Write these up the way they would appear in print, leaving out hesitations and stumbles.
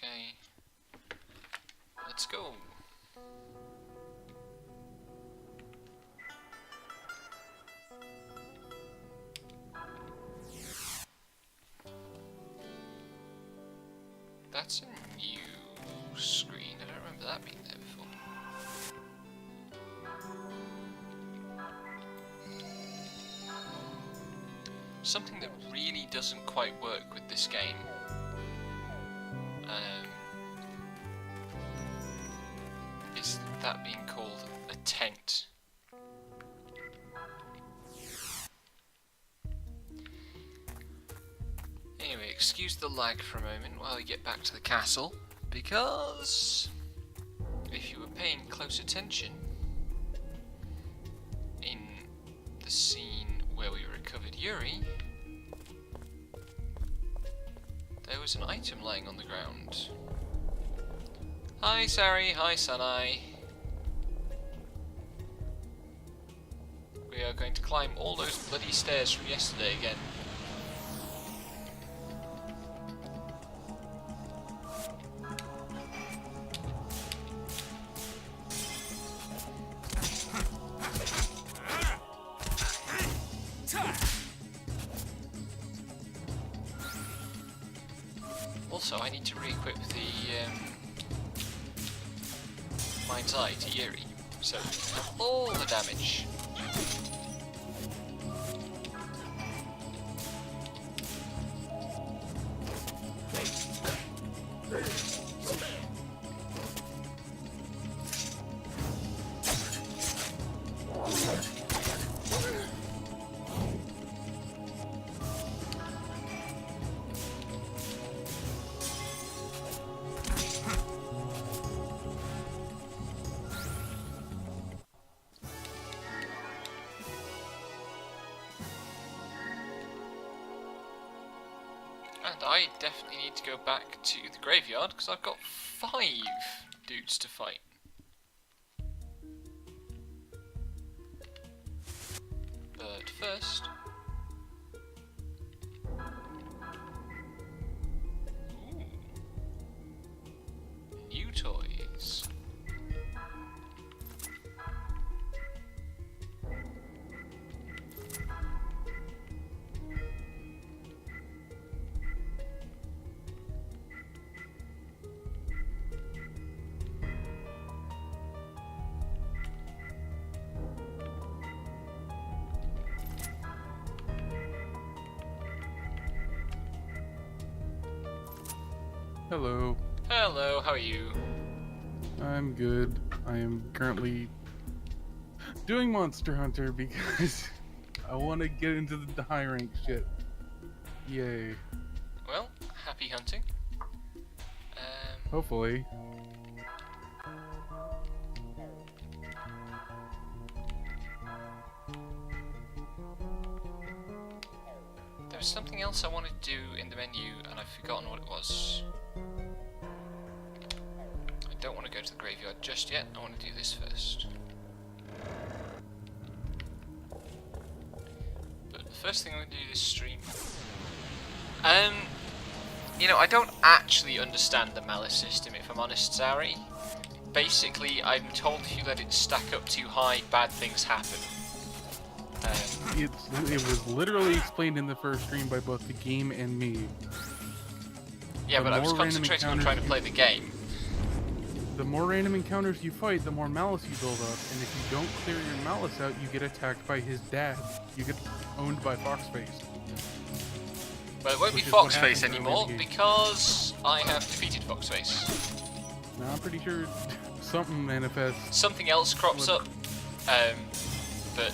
Okay. Let's go. That's a new screen. I don't remember that being there before. Something that really doesn't quite work with this game is that being called a tent. Anyway, excuse the lag for a moment while we get back to the castle, because if you were paying close attention in the scene where we recovered Yuri, there was an item lying on the ground. Hi Sari, hi Sanai. We are going to climb all those bloody stairs from yesterday again. Also, I need to re-equip the Mind's Eye to Yuri, so we can have all the damage. And I definitely need to go back to the graveyard because I've got 5 dudes to fight. But first... Ooh. New toys. Hello. Hello, how are you? I'm good. I am currently doing Monster Hunter because I want to get into the high rank shit. Yay. Well, happy hunting. Hopefully. There was something else I wanted to do in the menu and I've forgotten what it was. I don't want to go to the graveyard just yet, I want to do this first. But the first thing I'm going to do this stream... you know, I don't actually understand the malice system, if I'm honest, Zari. Basically, I'm told if you let it stack up too high, bad things happen. It was literally explained in the first stream by both the game and me. Yeah, but I was more random concentrating on trying to play the game. The more random encounters you fight, the more malice you build up, and if you don't clear your malice out, you get attacked by his dad. You get owned by Foxface. Well, it won't be Foxface anymore, because I have defeated Foxface. Now I'm pretty sure something manifests. Something else crops up, but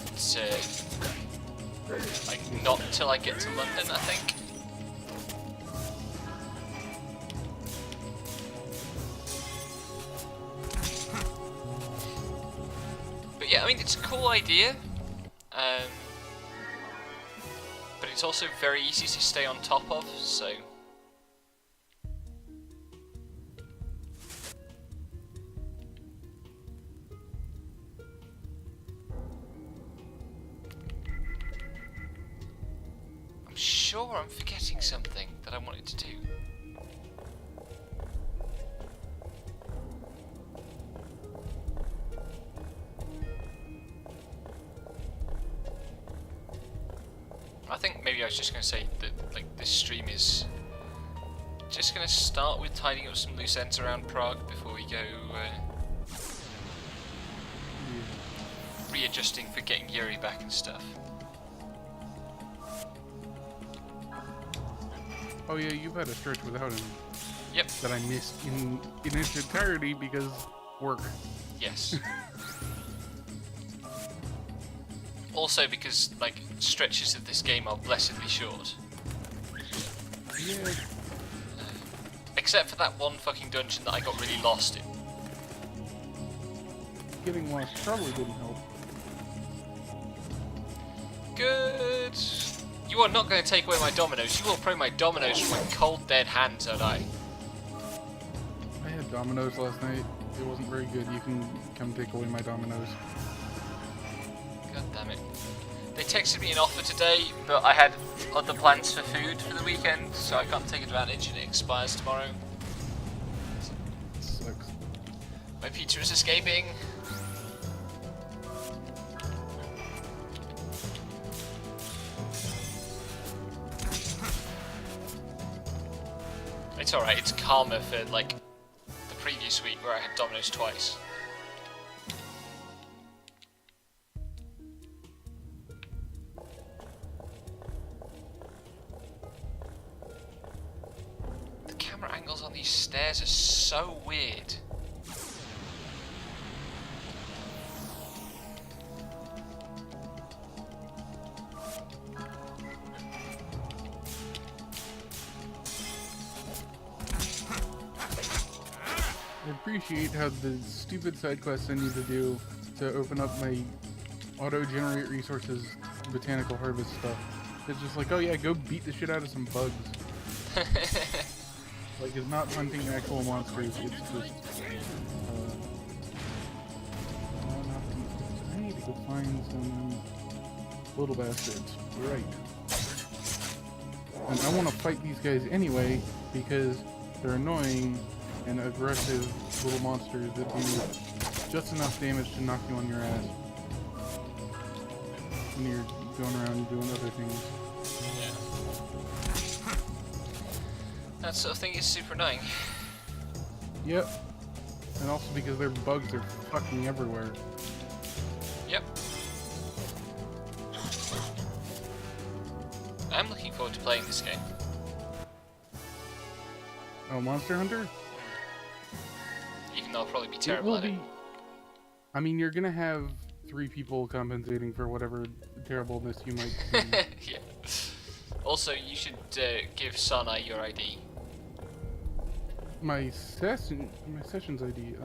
like not until I get to London, I think. But yeah, I mean, it's a cool idea, but it's also very easy to stay on top of, so... I'm sure I'm forgetting something that I wanted to do. think maybe I was just going to say that like this stream is just going to start with tidying up some loose ends around Prague before we go readjusting for getting Yuri back and stuff. Oh yeah, you've had a stretch without him. Yep. That I missed in its entirety because work. Yes. Also because like stretches of this game are blessedly short. Yeah. Except for that one fucking dungeon that I got really lost in. Getting lost probably didn't help. Good. You are not going to take away my dominoes. You will throw my dominoes from my cold dead hands, aren't I? I had Domino's last night. It wasn't very good. You can come take away my Domino's. God damn it. They texted me an offer today, but I had other plans for food for the weekend, so I can't take advantage and it expires tomorrow. Sucks. My pizza is escaping. It's alright, it's karma for like the previous week where I had Domino's twice. The camera angles on these stairs are so weird. I appreciate how the stupid side quests I need to do to open up my auto-generate resources botanical harvest stuff. It's just like, oh yeah, go beat the shit out of some bugs. Like, it's not hunting actual monsters, it's just, I need to go find some little bastards. Right. And I want to fight these guys anyway, because they're annoying and aggressive little monsters that do just enough damage to knock you on your ass when you're going around doing other things. Yeah. That sort of thing is super annoying. Yep. And also because their bugs are fucking everywhere. Yep. I'm looking forward to playing this game. Oh, Monster Hunter? Even though I'll probably be It terrible will at it. be. I mean, you're gonna have 3 people compensating for whatever terribleness you might see. Yeah. Also, you should give Sana your ID. My session's ID.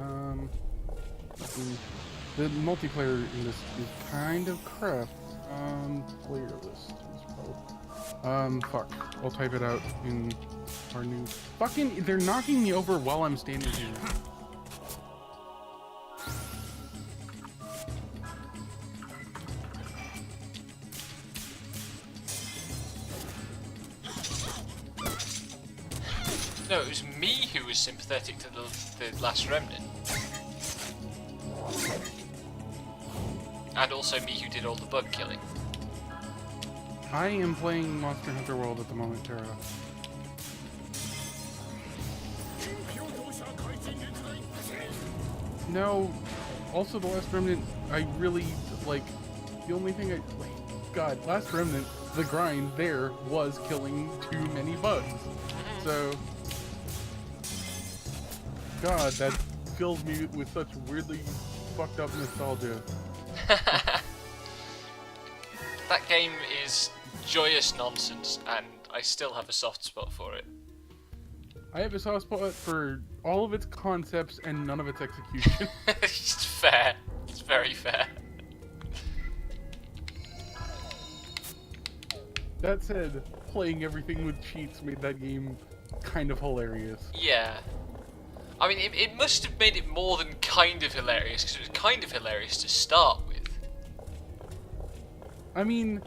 The multiplayer in this is kind of crap. Player list is probably. Fuck. I'll type it out in our new. Fucking, they're knocking me over while I'm standing here. No, it was me who was sympathetic to the Last Remnant. And also me who did all the bug killing. I am playing Monster Hunter World at the moment, Tara. No, also the Last Remnant, I really, like, the only thing God, Last Remnant, the grind there was killing too many bugs. So, God, that fills me with such weirdly fucked up nostalgia. That game is joyous nonsense, and I still have a soft spot for it. I have a soft spot for all of its concepts and none of its execution. It's fair. It's very fair. That said, playing everything with cheats made that game kind of hilarious. Yeah. I mean, it must have made it more than kind of hilarious, because it was kind of hilarious to start with. I mean,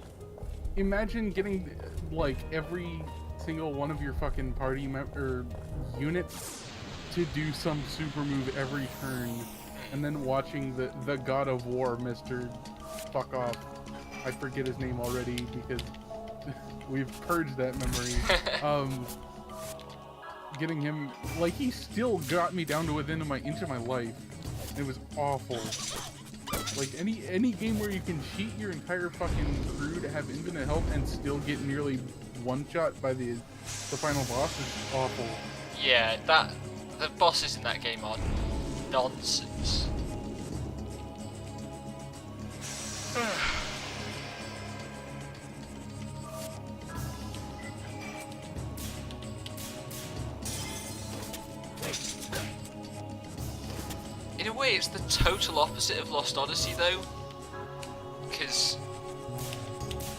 imagine getting, like, every single one of your fucking party units to do some super move every turn, and then watching the God of War, Mr. Fuck Off, I forget his name already because we've purged that memory. Getting him, like, he still got me down to within my inch of my life. It was awful. Like, any game where you can cheat your entire fucking crew to have infinite health and still get nearly one-shot by the final boss is awful. Yeah, the bosses in that game are nonsense. In a way, it's the total opposite of Lost Odyssey, though, because,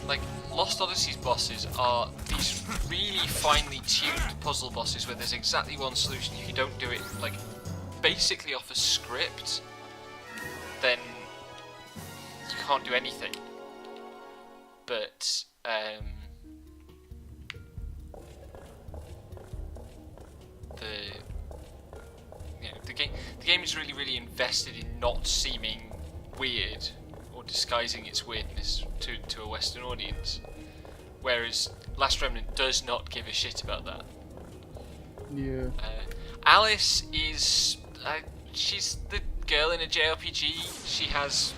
like, Lost Odyssey's bosses are these really finely tuned puzzle bosses where there's exactly one solution. If you don't do it, like, basically off a script, then you can't do anything. But, the game is really, really invested in not seeming weird or disguising its weirdness to a Western audience, whereas Last Remnant does not give a shit about that. Yeah. Alice is she's the girl in a JRPG. She has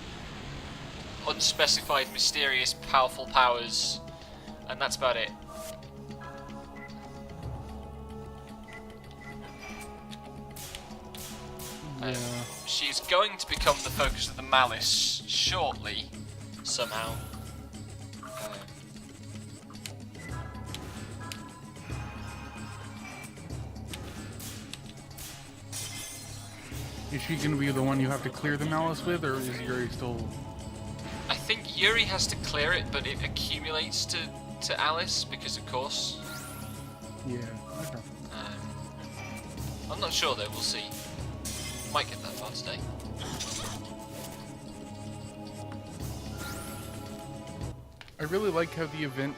unspecified, mysterious, powerful powers, and that's about it. Yeah. She's going to become the focus of the Malice shortly, somehow. Is she gonna be the one you have to clear the malice with, or is Yuri still... I think Yuri has to clear it, but it accumulates to Alice, because of course. Yeah, okay. I'm not sure though, we'll see. Might get that far today. I really like how the event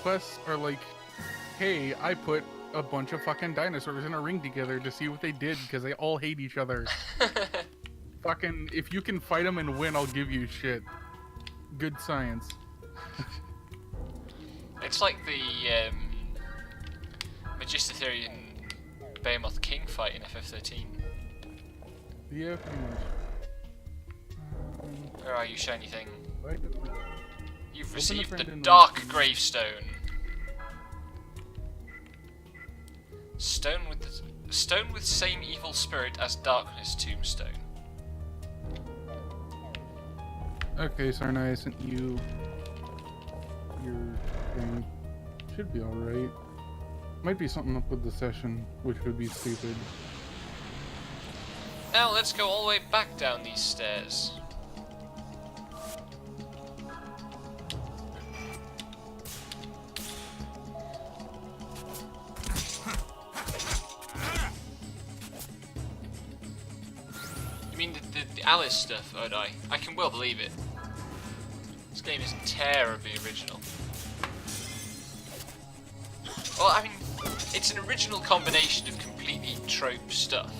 quests are like, hey, I put a bunch of fucking dinosaurs in a ring together to see what they did because they all hate each other. Fucking, if you can fight them and win, I'll give you shit. Good science. It's like the Magistetherian Behemoth King fight in FF13. Yeah, pretty much. Where are you, shiny thing? Right. You've Open received the the friend Dark and- Gravestone. Stone with same evil spirit as Darkness Tombstone. Okay, Sarnai, I sent you your thing. Should be alright. Might be something up with the session, which would be stupid. Now let's go all the way back down these stairs. You mean the Alice stuff, Odai? I can well believe it. This game is terribly original. Well, I mean, it's an original combination of completely trope stuff.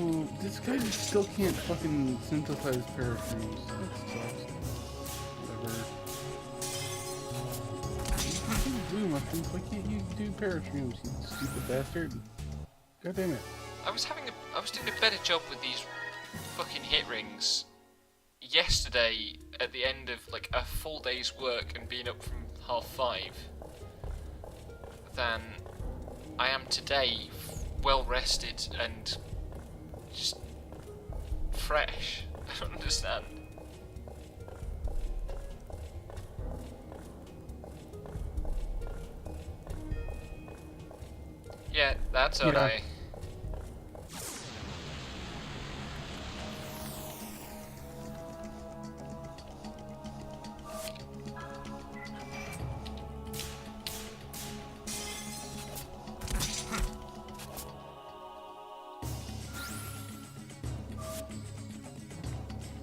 Oh, this guy just still can't fucking synthesize parachutes. That sucks. Whatever. You do mushrooms, why can't you do parachutes, you stupid bastard? God damn it. I was doing a better job with these fucking hit rings yesterday at the end of like a full day's work and being up from 5:30 than I am today, well rested and just fresh. I don't understand. Yeah, that's alright.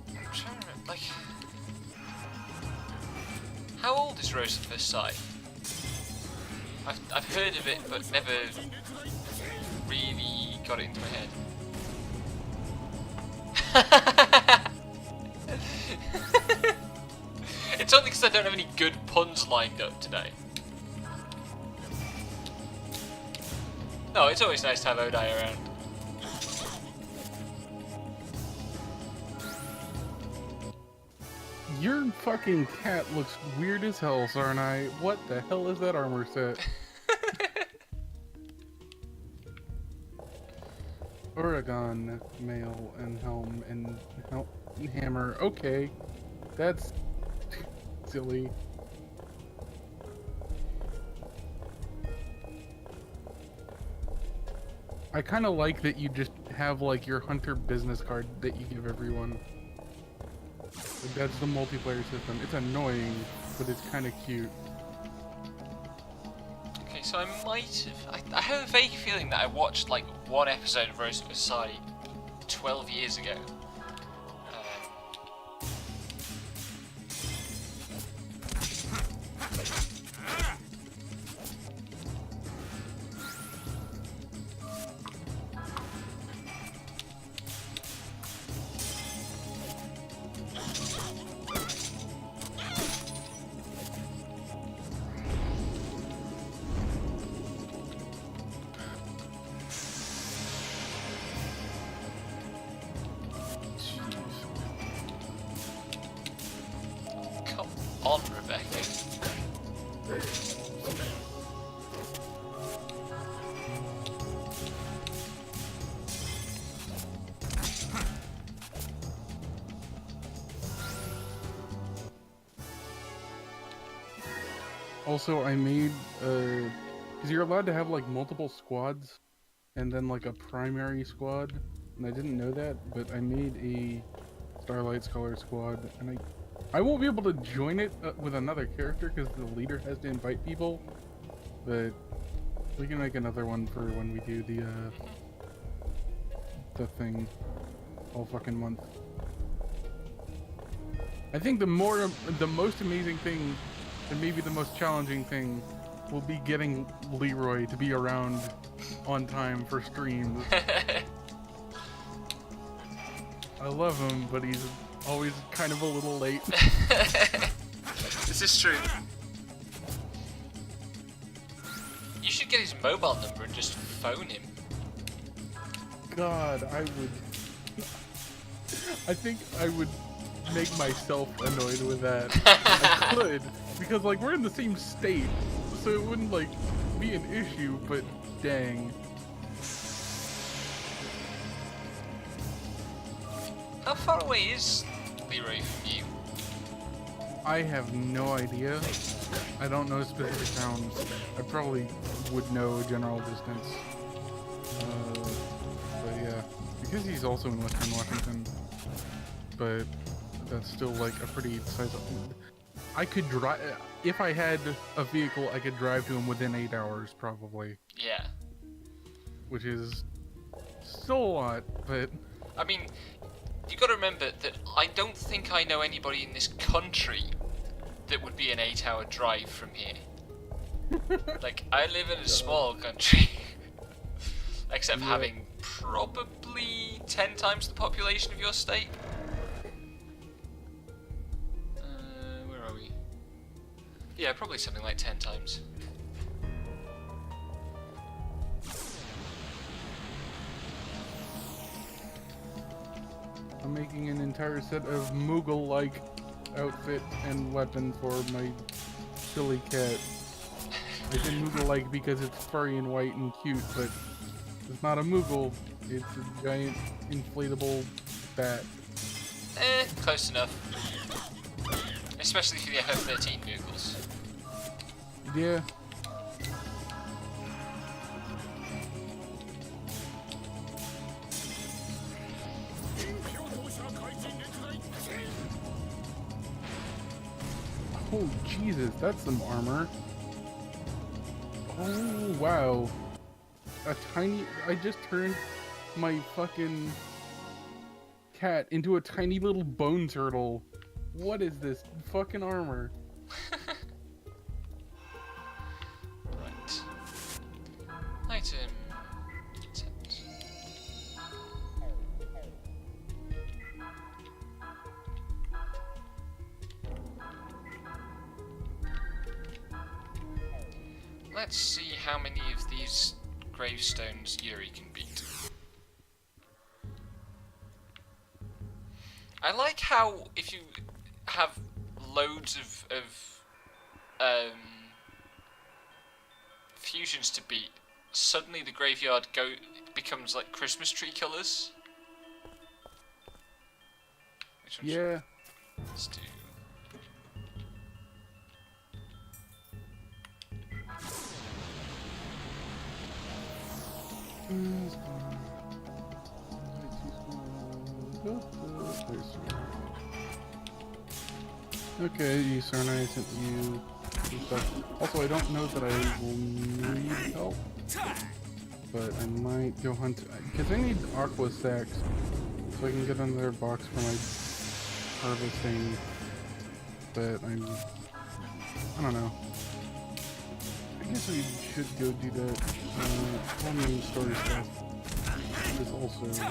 I'm trying to remember, like, how old is Rose at First Sight? I've heard of it, but never really got it into my head. It's only because I don't have any good puns lined up today. No, it's always nice to have Odai around. Your fucking cat looks weird as hell, Sarnai. What the hell is that armor set? Oregon, mail, and helm, and hammer. Okay, that's silly. I kind of like that you just have like your hunter business card that you give everyone. Like, that's the multiplayer system. It's annoying, but it's kind of cute. Okay, so I might have... I have a vague feeling that I watched like one episode of Rose Versailles 12 years ago. Come on, Rebecca. Also, I made because you're allowed to have like multiple squads, and then like a primary squad, and I didn't know that, but I made a Starlight Scholar squad, and I won't be able to join it with another character because the leader has to invite people, but we can make another one for when we do the thing all fucking month. I think the most amazing thing, and maybe the most challenging thing, will be getting Leroy to be around on time for streams. I love him, but he's always kind of a little late. This is true. You should get his mobile number and just phone him. God, I think I would make myself annoyed with that. I could, because like we're in the same state, so it wouldn't like be an issue, but dang. How far away is Leroy from you? I have no idea. I don't know specific towns. I probably would know a general distance. But yeah, because he's also in Western Washington, but that's still like a pretty sizable. I could drive if I had a vehicle. I could drive to him within 8 hours, probably. Yeah. Which is still a lot, but I mean, you got to remember that I don't think I know anybody in this country that would be an 8-hour drive from here. Like, I live in a small country, except having probably 10 times the population of your state. Where are we? Yeah, probably something like 10 times. I'm making an entire set of Moogle-like outfit and weapon for my silly cat. I said Moogle-like because it's furry and white and cute, but it's not a Moogle. It's a giant inflatable bat. Close enough. Especially for the FF13 Moogles. Yeah. Oh, Jesus, that's some armor. Oh, wow. I just turned my fucking cat into a tiny little bone turtle. What is this fucking armor? Right. let's see how many of these gravestones Yuri can beat. I like how if you have loads of fusions to beat, suddenly the graveyard becomes like Christmas tree colours. Which one Yeah. let's do. Okay, you Sarna, I sent you some stuff. Also, I don't know that I will need help, but I might go hunt, because I need aqua sacks so I can get another box for my harvesting, but I don't know. I guess we should go do that. Main story stuff is also so.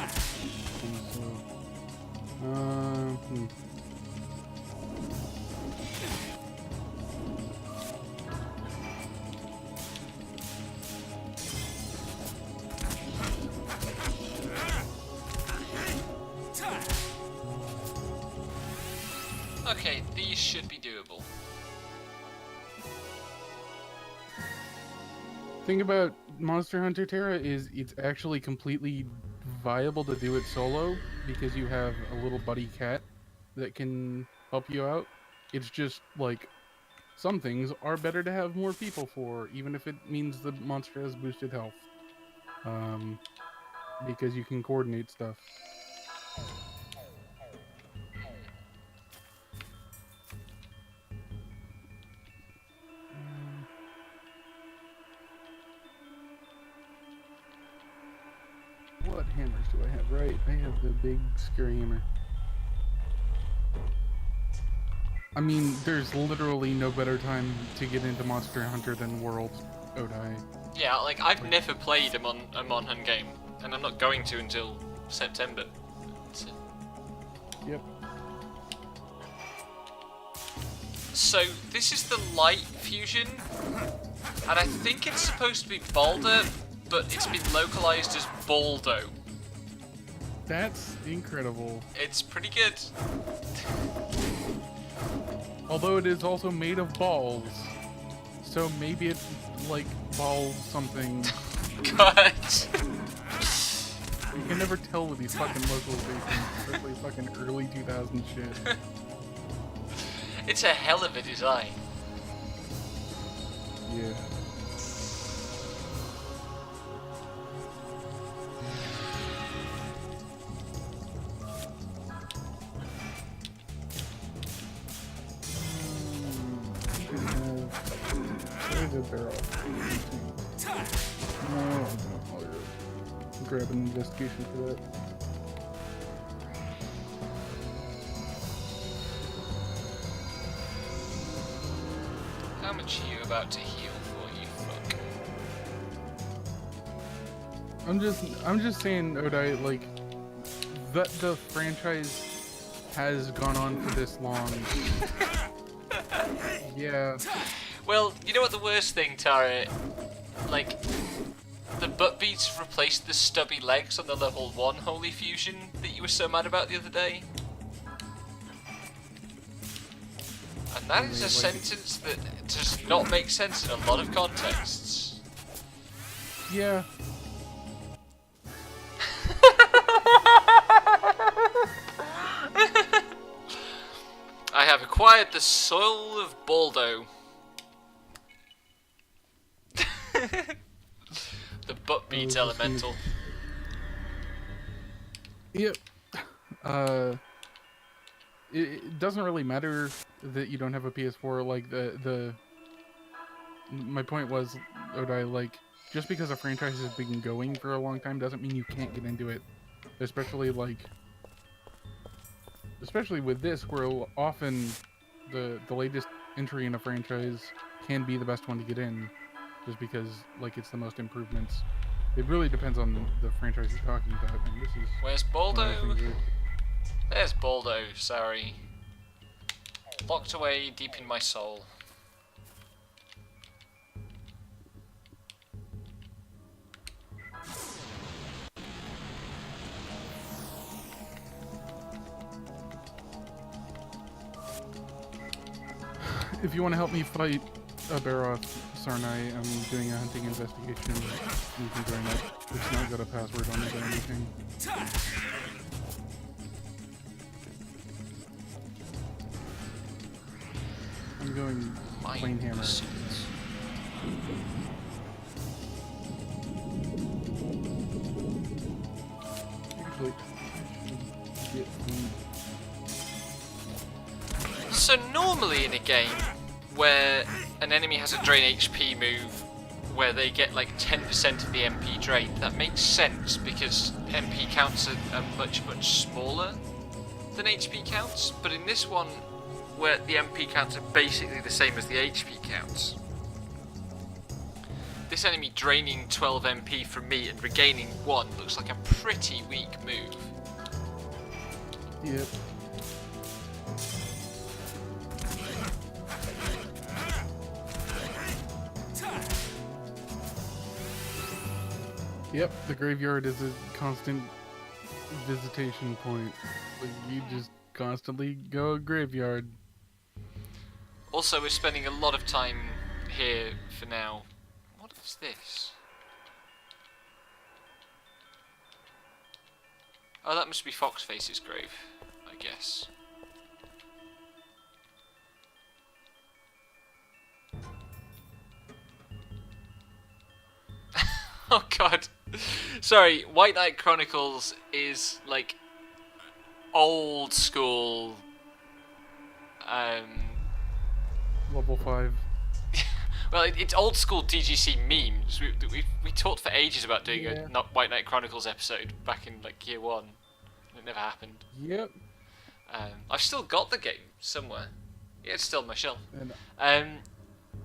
Okay, these should be doable. Thing about Monster Hunter Terra is it's actually completely viable to do it solo because you have a little buddy cat that can help you out. It's just like some things are better to have more people for, even if it means the monster has boosted health. Because you can coordinate stuff. What hammers do I have? Right, I have the big scary hammer. I mean, there's literally no better time to get into Monster Hunter than World, Odai. Yeah, like I've never played a Monhun game, and I'm not going to until September. Yep. So this is the light fusion, and I think it's supposed to be Balder, but it's been localized as Baldo. That's incredible. It's pretty good. Although it is also made of balls. So maybe it's like balls something. God. You can never tell with these fucking localizations, especially fucking early 2000 shit. It's a hell of a design. Yeah. Where's the barrel? No, I'll grab an investigation for that. How much are you about to heal for, you fuck? I'm just saying, Odai, like, the franchise has gone on for this long. Yeah. Well, you know what the worst thing, Tara? Like, the butt beats replaced the stubby legs on the level 1 Holy Fusion that you were so mad about the other day. And that is a sentence that does not make sense in a lot of contexts. Yeah. I have acquired the soul of Baldo. The butt beat elemental. Yep. It doesn't really matter that you don't have a PS4. Like my point was, Odai, like, just because a franchise has been going for a long time doesn't mean you can't get into it. Especially with this, where often the latest entry in a franchise can be the best one to get in, just because like it's the most improvements. It really depends on the franchise you're talking about. And this is Where's Baldo? There's Baldo, sorry. Locked away deep in my soul. if you want to help me fight Baroth Sarnai, I'm doing a hunting investigation. You can join up. It's not got a password on it or anything. I'm going plain hammer. Actually, get food. So normally in a game where an enemy has a drain HP move where they get like 10% of the MP drain, that makes sense because MP counts are much smaller than HP counts, but in this one where the MP counts are basically the same as the HP counts, this enemy draining 12 MP from me and regaining 1 looks like a pretty weak move. Yep. Yep, the graveyard is a constant visitation point. Like, you just constantly go graveyard. Also, we're spending a lot of time here for now. What is this? Oh, that must be Foxface's grave, I guess. Oh god. Sorry, White Knight Chronicles is like old school Level 5. well, it's old school DGC memes. We talked for ages about doing Yeah. a not White Knight Chronicles episode back in like year 1. It never happened. Yep. I've still got the game somewhere. Yeah, it's still on my shelf. And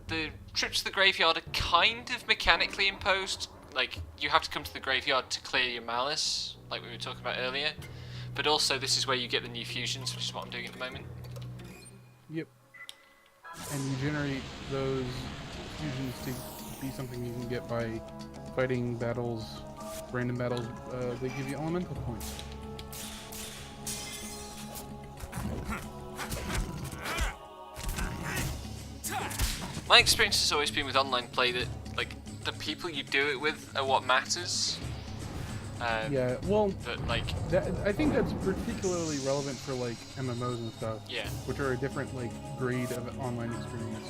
The trips to the graveyard are kind of mechanically imposed. Like, you have to come to the graveyard to clear your malice, like we were talking about earlier. But also, this is where you get the new fusions, which is what I'm doing at the moment. yep. And you generate those fusions to be something you can get by fighting battles, random battles. They give you elemental points. My experience has always been with online play that, like, the people you do it with are what matters. Yeah, well, But, like, I think that's particularly relevant for like MMOs and stuff, yeah. which are a different like grade of online experience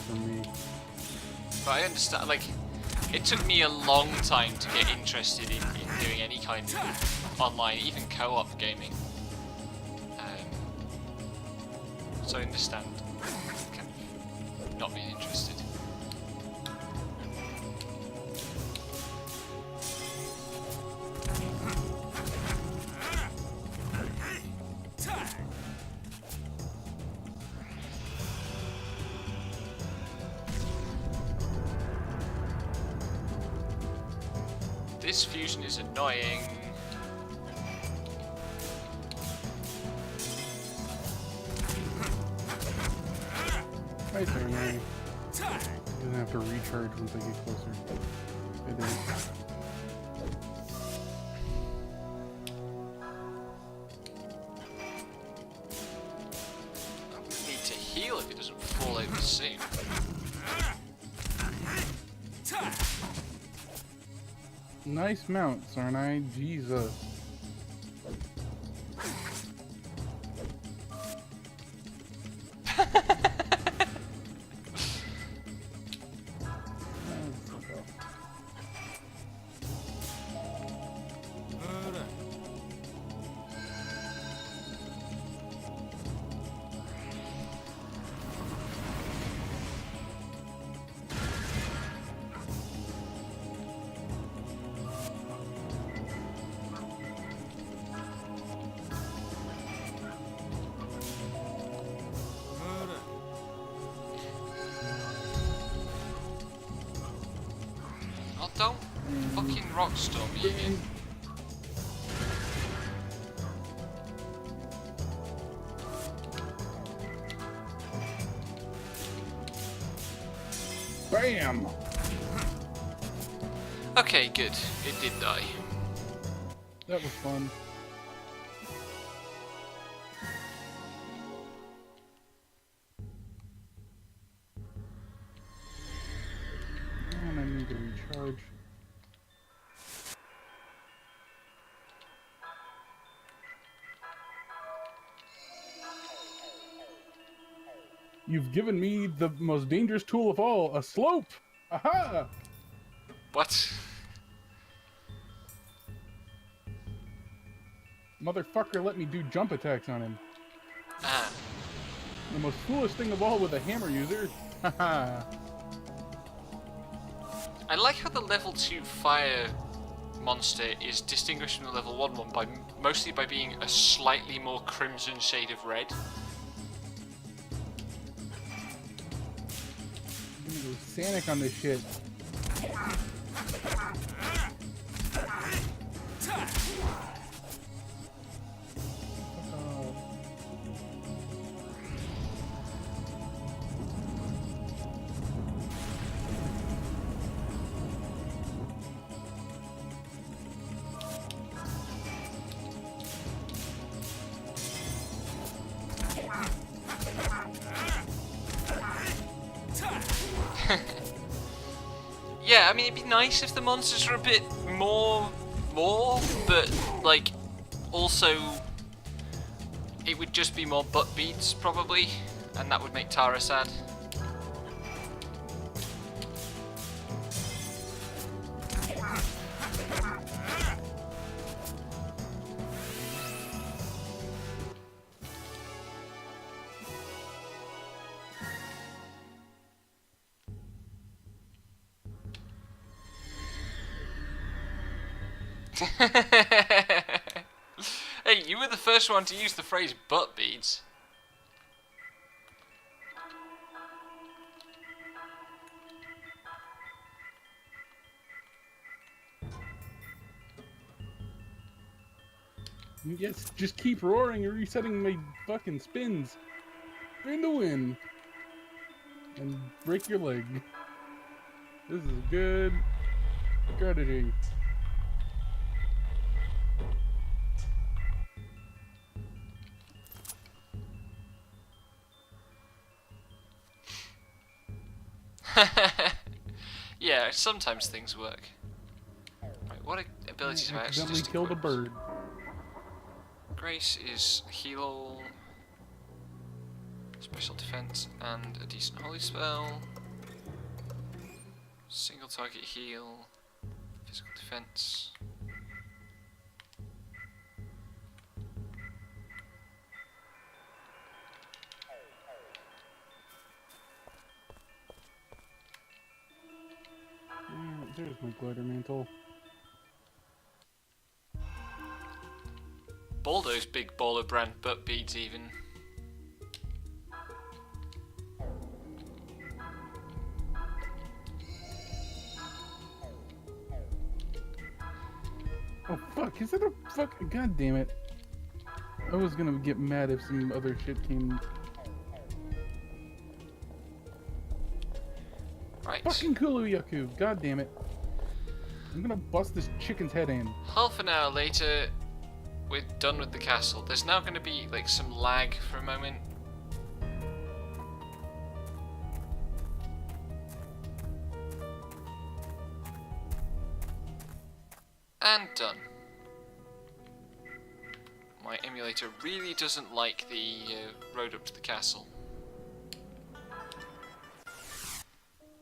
for me. But I understand, like, it took me a long time to get interested in doing any kind of online, even co-op gaming. So I understand kind of not being interested. This fusion is annoying. Right there, man. Doesn't have to recharge once I get closer. It is. I would need to heal if it doesn't fall over soon. Nice mount, Sarnai. Jesus. Oh, don't fucking rockstorm me again. Bam! Okay, good. It did die. That was fun. You've given me the most dangerous tool of all, a slope! Aha! What? Motherfucker let me do jump attacks on him. Ah. The most foolish thing of all with a hammer user. Haha. I like how the level 2 fire monster is distinguished from the level 1 one by mostly by being a slightly more crimson shade of red. I'm gonna go Sonic on this shit. Yeah, I mean, it'd be nice if the monsters were a bit more, but, like, also, it would just be more butt beads, probably, and that would make Tara sad. Hey, you were the first one to use the phrase butt beads. Yes, just keep roaring and resetting my fucking spins. Spin to win. And break your leg. This is a good strategy. Yeah, sometimes things work. Right, what abilities have I actually Accidentally just killed a equipped? bird. Grace is heal, special defense, and a decent holy spell. Single target heal, physical defense. There's my glider mantle. Baldo's big baller brand butt beads even. Oh fuck, is that a fuck? God damn it. I was gonna get mad if some other shit came. Right. Fucking Kuluyaku, god damn it. I'm gonna bust this chicken's head in. Half an hour later, we're done with the castle. There's now going to be like some lag for a moment. And done. My emulator really doesn't like the road up to the castle.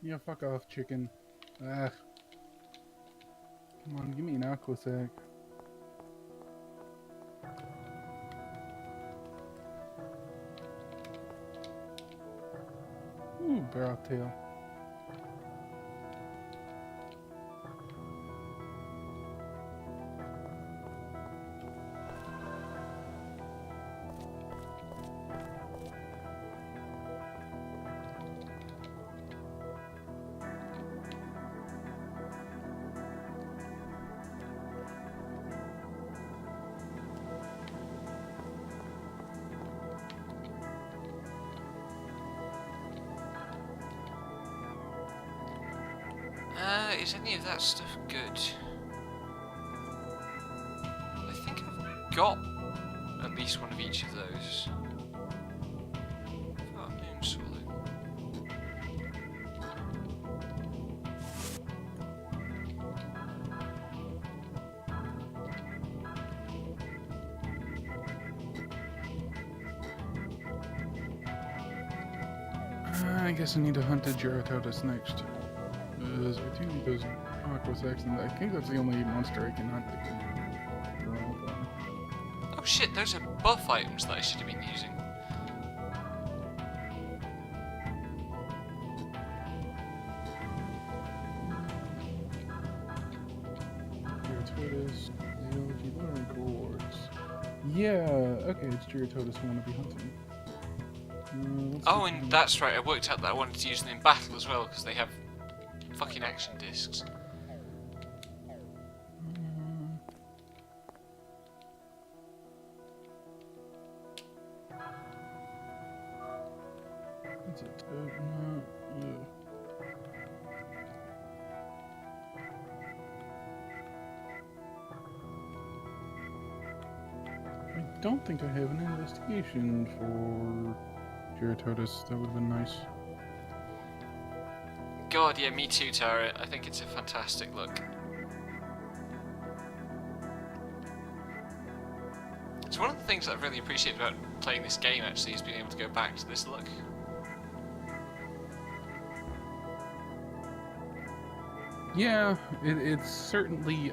Yeah, fuck off, chicken. Ah. Come on, give me an aqua sack. Ooh, barrel tail. Is any of that stuff good? I think I've got at least one of each of those. Oh, moon swallow. I guess I need to hunt a Geratodus next. Because I do need those Aquasex, and I think that's the only monster I can hunt that can drop them. Oh shit, those are buff items that I should have been using. Geratodus, Geology, Learning Rewards. Yeah, okay, it's Geratodus I want to be hunting. Let's Oh, see. and that's right, I worked out that I wanted to use them in battle as well, because they have fucking action discs. What's it? No, ugh. I don't think I have an investigation for Geratodus. That would have been nice. God, yeah, me too, Tara. I think it's a fantastic look. It's one of the things that I've really appreciated about playing this game, actually, is being able to go back to this look. Yeah, it's certainly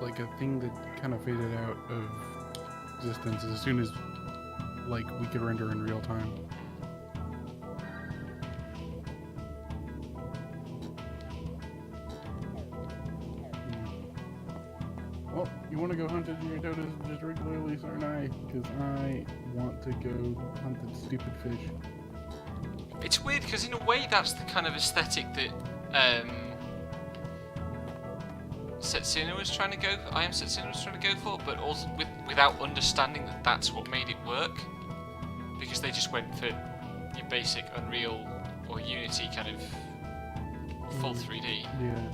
like a thing that kind of faded out of existence as soon as like we could render in real time. Well, you want to go hunt a Geratodus just regularly, sir, and I? Because I want to go hunt that stupid fish. It's weird, because in a way that's the kind of aesthetic that Setsuna was trying to go for, I Am Setsuna was trying to go for, but also without understanding that that's what made it work. Because they just went for your basic Unreal or Unity kind of full 3D. Yeah.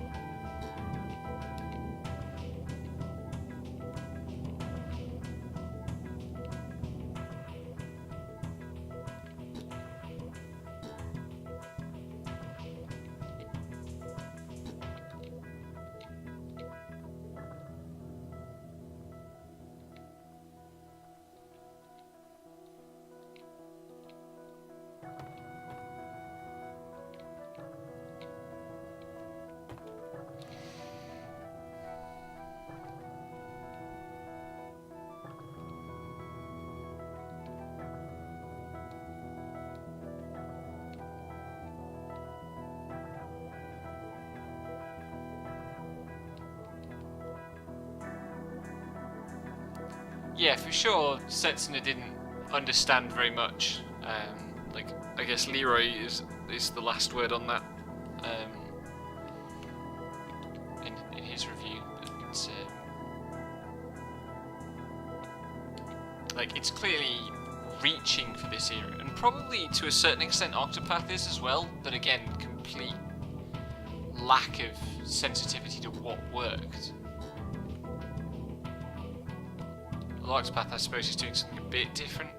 Yeah, for sure, Setsuna didn't understand very much. Like, I guess Leroy is the last word on that. In his review, but like it's clearly reaching for this era, and probably to a certain extent Octopath is as well. But again, complete lack of sensitivity to what worked. Octopath, I suppose, is doing something a bit different.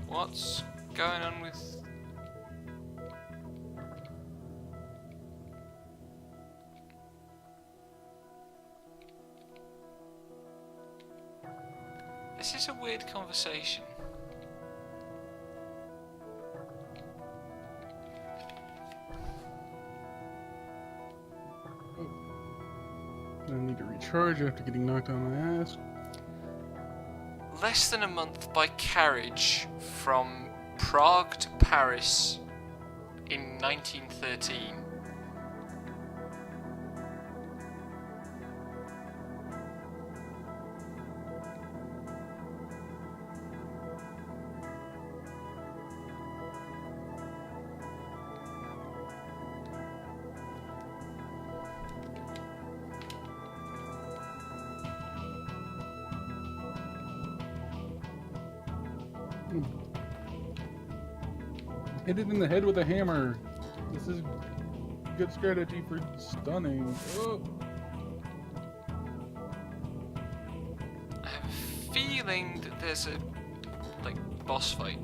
What's going on with... This is a weird conversation. I need to recharge after getting knocked on my ass. Less than a month by carriage from Prague to Paris in 1913. Hit it in the head with a hammer. This is good strategy for stunning. Oh. I have a feeling that there's a like boss fight.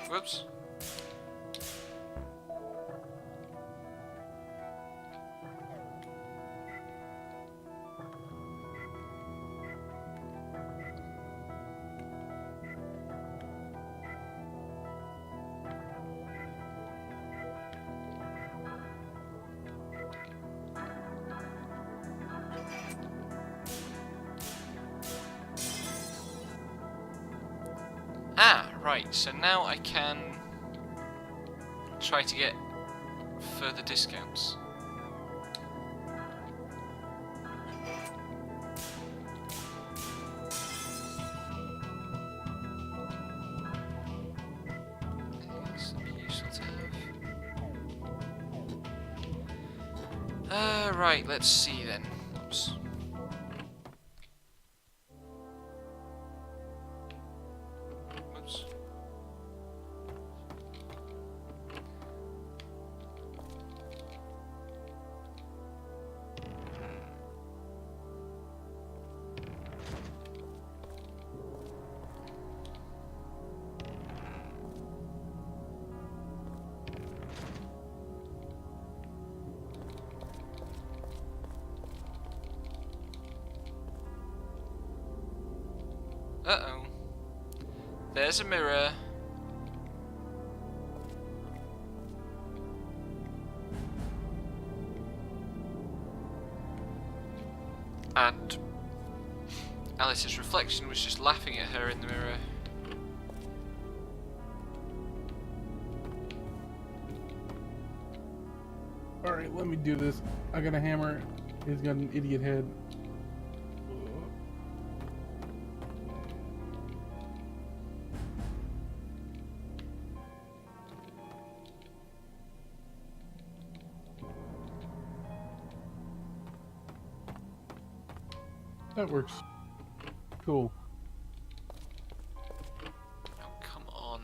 Whoops. Ah, right, so now I can try to get further discounts. It's useful to have. Right, let's see then. Oops. Oops. Uh-oh. There's a mirror. And Alice's reflection was just laughing at her in the mirror. Alright, let me do this. I got a hammer. He's got an idiot head. That works. Cool. Oh, come on.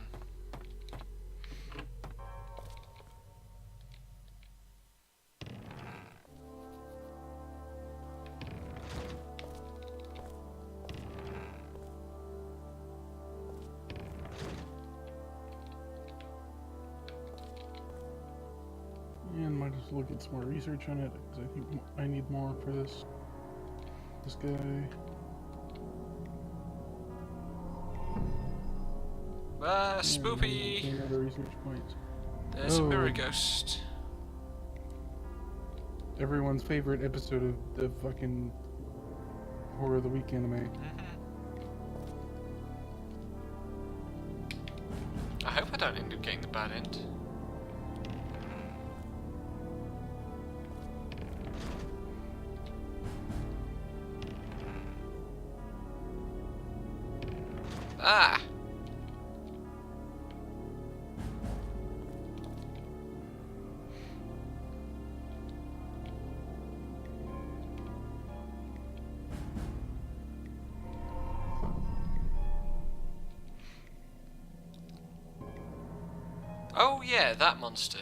And might just look at some more research on it because I think I need more for this. This guy. Ah, spoopy! Another research point. There's a mirror ghost. Everyone's favorite episode of the fucking Horror of the Week anime. I hope I don't end up getting the bad end. Ah! Oh yeah, that monster.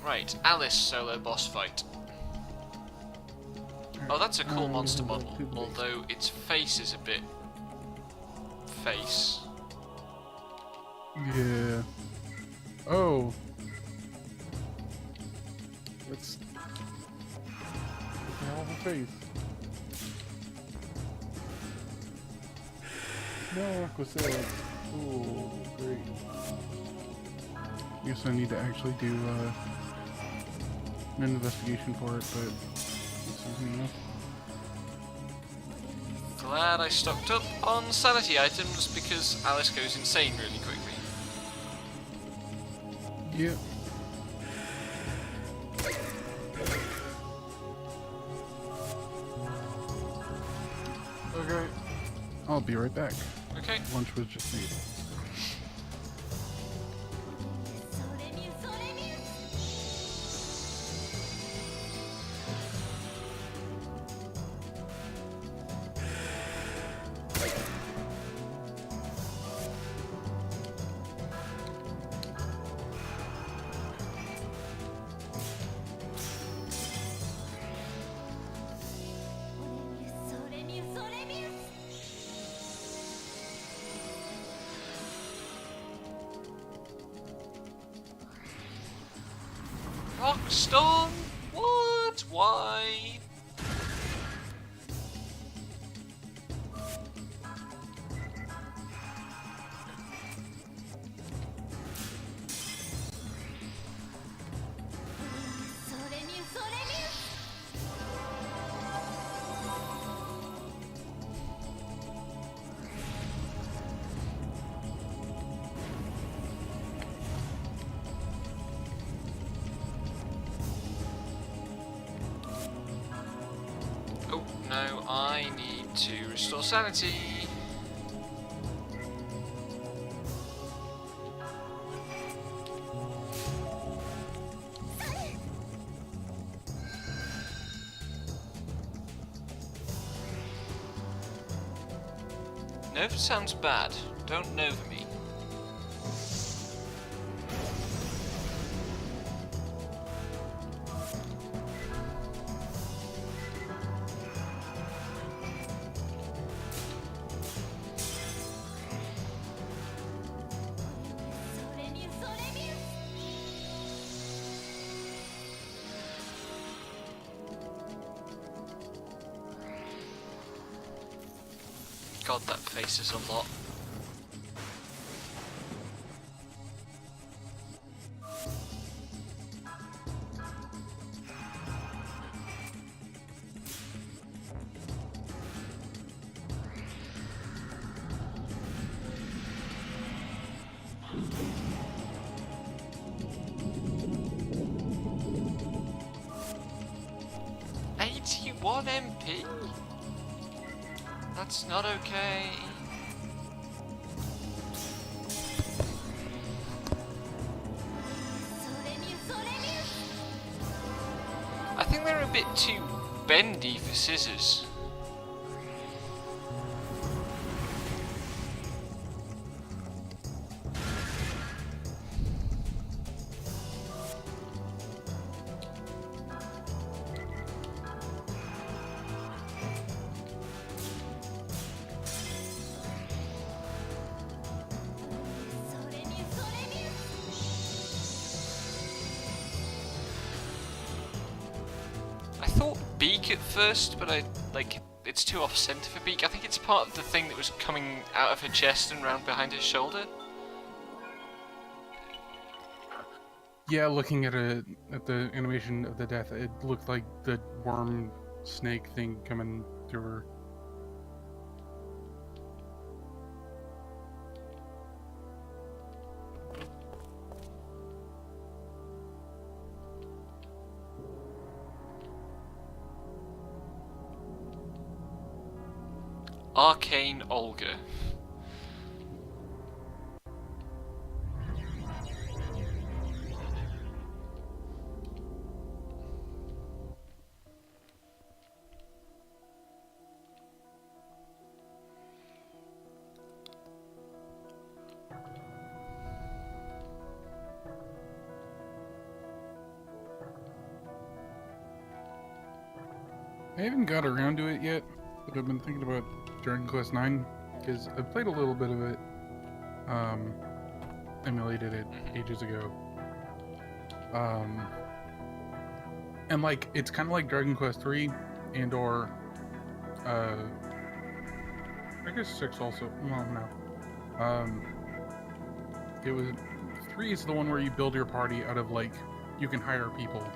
Right, Alice solo boss fight. Oh, that's a cool monster model, although its face is a bit... face. Yeah. Oh. Let's hell of a face. No, Aquacet. Oh, great. Guess I need to actually do an investigation for it, but this isn't enough. Glad I stocked up on sanity items because Alice goes insane really quickly. Yep. Okay. I'll be right back. Okay. Lunch was just made. Rockstorm? What? Why? Oh no, I need to restore sanity. Nova sounds bad. Don't Nova me. God, that face is a lot. $81 MP? That's not okay. I think they're a bit too bendy for scissors. I thought beak at first, but it's too off center for beak. I think it's part of the thing that was coming out of her chest and round behind her shoulder. Yeah, looking at the animation of the death, it looked like the worm snake thing coming to her. Arcane Olga. I haven't got around to it yet, but I've been thinking about Dragon Quest IX, because I played a little bit of it, emulated it ages ago. And like, it's kind of like Dragon Quest III, and or I guess 6 also. Well, no. It was 3 is the one where you build your party out of like you can hire people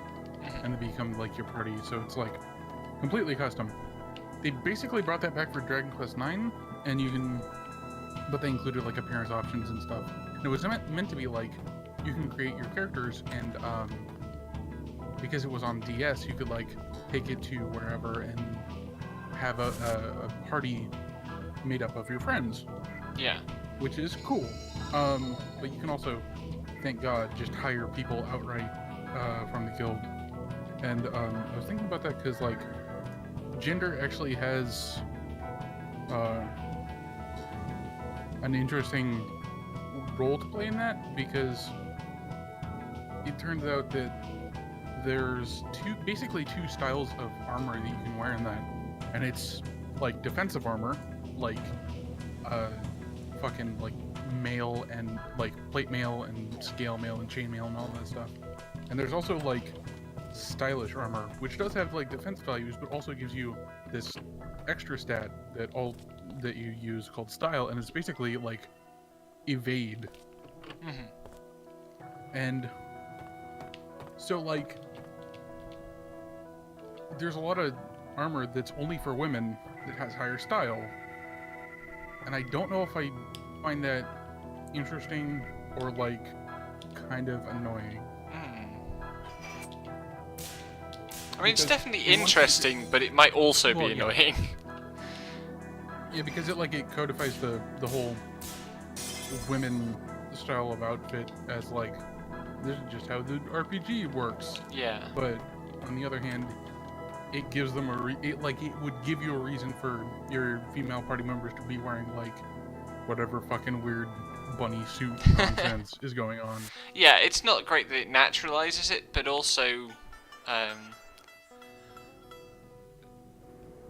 and they become like your party, so it's like completely custom. They basically brought that back for Dragon Quest IX, and you can, but they included like appearance options and stuff. And it was meant to be like you can create your characters, and because it was on DS, you could like take it to wherever and have a party made up of your friends. Yeah. Which is cool. But you can also, thank God, just hire people outright from the guild. And I was thinking about that because like gender actually has an interesting role to play in that, because it turns out that there's basically two styles of armor that you can wear in that, and it's like defensive armor, like fucking like mail and like plate mail and scale mail and chain mail and all that stuff. And there's also like stylish armor, which does have like defense values, but also gives you this extra stat that you use called style, and it's basically like evade. And so like there's a lot of armor that's only for women that has higher style, and I don't know if I find that interesting or like kind of annoying. I mean, it's definitely interesting, but it might also be annoying. Yeah, because it codifies the whole women style of outfit as like, this is just how the RPG works. Yeah. But on the other hand, it gives them it would give you a reason for your female party members to be wearing like whatever fucking weird bunny suit nonsense is going on. Yeah, it's not great that it naturalizes it, but also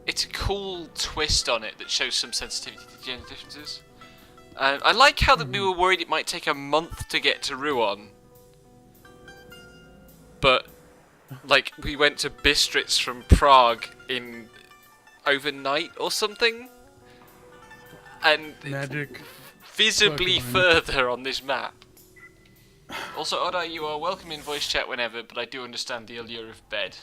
it's a cool twist on it that shows some sensitivity to gender differences. I like how that we were worried it might take a month to get to Ruon, but like we went to Bistritz from Prague in overnight or something, and Magic. Visibly further on this map. Also, Oda, you are welcome in voice chat whenever, but I do understand the allure of bed.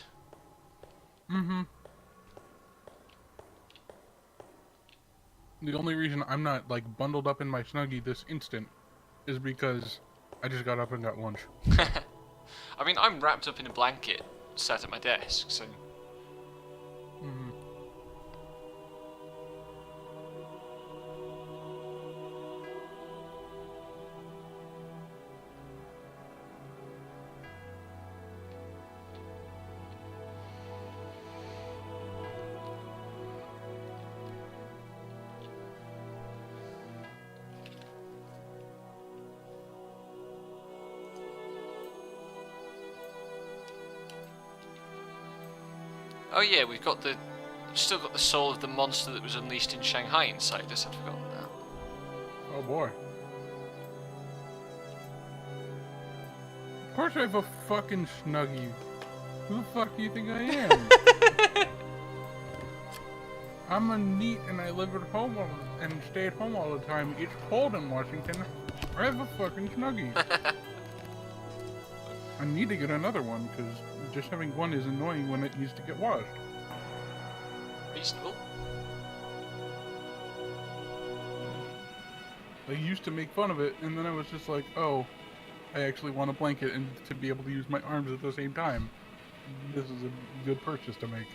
The only reason I'm not like bundled up in my Snuggie this instant is because I just got up and got lunch. I mean, I'm wrapped up in a blanket, sat at my desk, so... Oh yeah, we've still got the soul of the monster that was unleashed in Shanghai inside us. I'd forgotten that. Oh boy. Of course I have a fucking Snuggie. Who the fuck do you think I am? I'm a neat and I live at home and stay at home all the time. It's cold in Washington. I have a fucking Snuggie. I need to get another one because just having one is annoying when it needs to get washed. Reasonable. I used to make fun of it, and then I was just like, oh, I actually want a blanket and to be able to use my arms at the same time. This is a good purchase to make.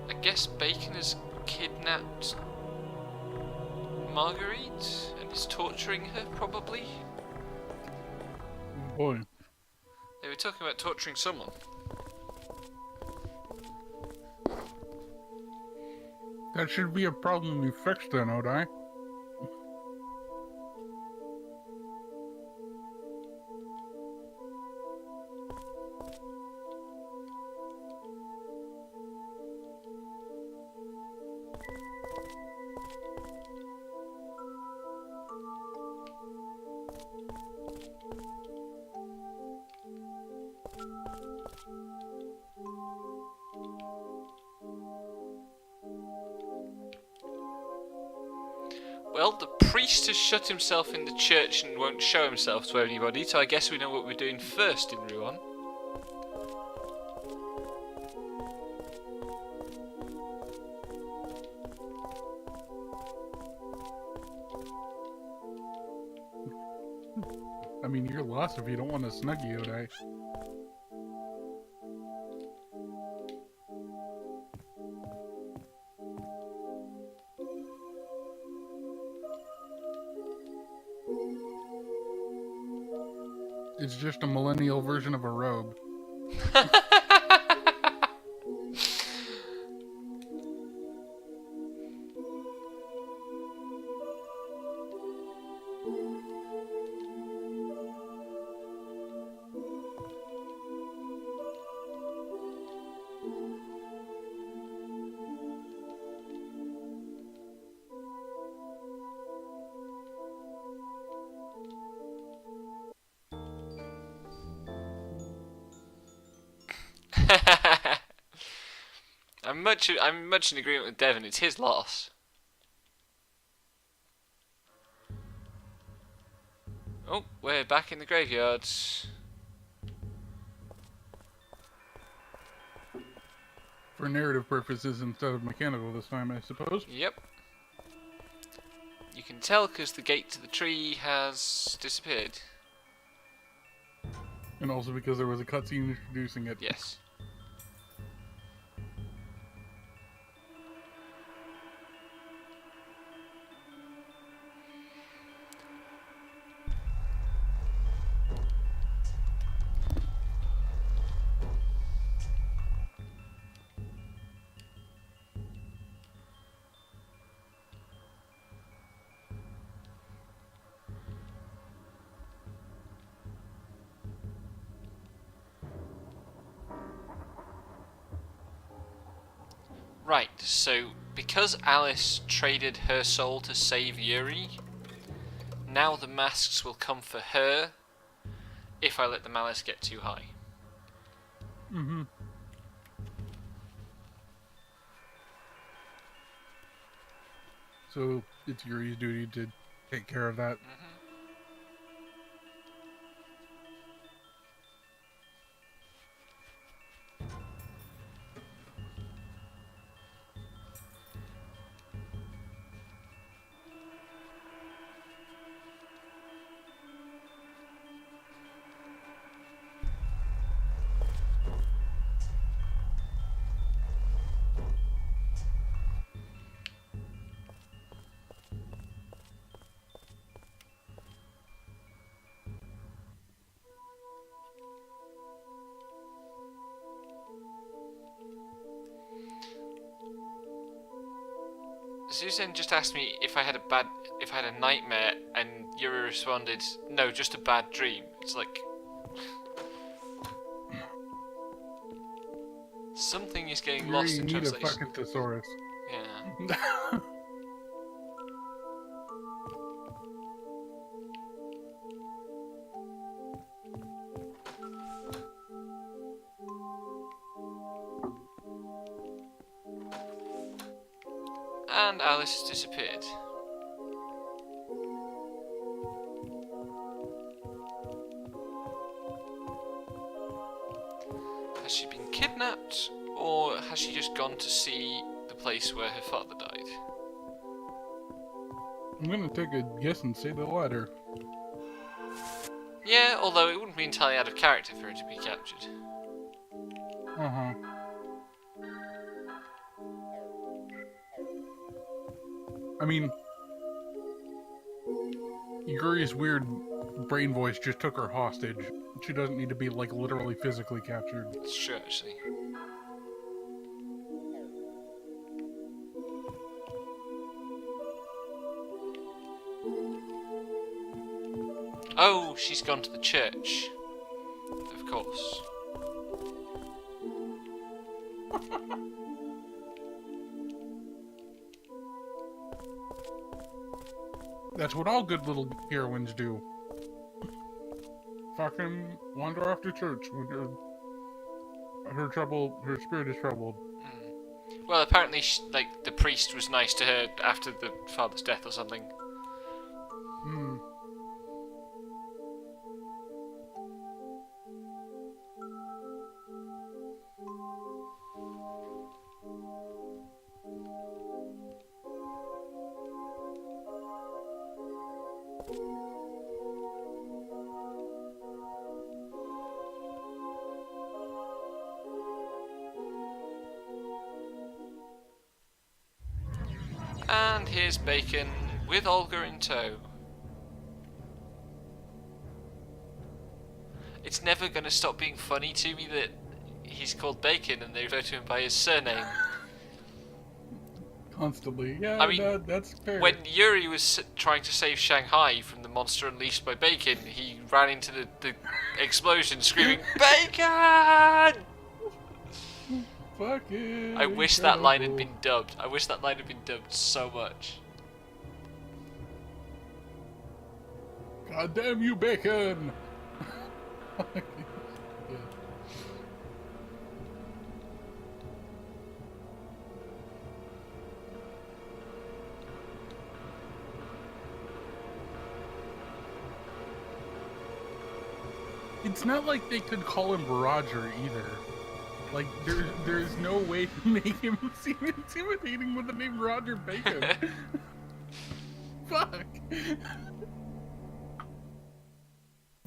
I guess Bacon has kidnapped Marguerite and is torturing her, probably? Boy. They were talking about torturing someone. That should be a problem you fixed then, Odai. Well, the priest has shut himself in the church and won't show himself to anybody, so I guess we know what we're doing first in Ruan. I mean, you're lost if you don't want to Snuggie Odai. It's just a millennial version of a robe. I'm much in agreement with Devon. It's his loss. Oh, we're back in the graveyard. For narrative purposes instead of mechanical this time, I suppose. Yep. You can tell because the gate to the tree has disappeared. And also because there was a cutscene introducing it. Yes. Right, so because Alice traded her soul to save Yuri, now the masks will come for her if I let the malice get too high. Mm-hmm. So it's Yuri's duty to take care of that. Susan just asked me if I had a nightmare, and Yuri responded, "No, just a bad dream." It's like something is getting Yuri, lost in you need a translation. fucking thesaurus. Yeah. And Alice has disappeared. Has she been kidnapped, or has she just gone to see the place where her father died? I'm gonna take a guess and say the latter. Yeah, although it wouldn't be entirely out of character for her to be captured. Uh-huh. I mean, Yuri's weird brain voice just took her hostage. She doesn't need to be, like, literally physically captured. It's true, actually. Oh, she's gone to the church. Of course. That's what all good little heroines do. Fucking wander off to church when her spirit is troubled. Well, apparently, the priest was nice to her after the father's death or something. And here's Bacon with Olga in tow. It's never going to stop being funny to me that he's called Bacon and they refer to him by his surname. Constantly. Yeah, I mean, that's fair. When Yuri was trying to save Shanghai from the monster unleashed by Bacon, he ran into the explosion screaming, Bacon! Fucking I wish that line had been dubbed. I wish that line had been dubbed so much. God damn you, Bacon! Yeah. It's not like they could call him Roger either. Like, there's no way to make him seem intimidating with the name Roger Bacon. Fuck.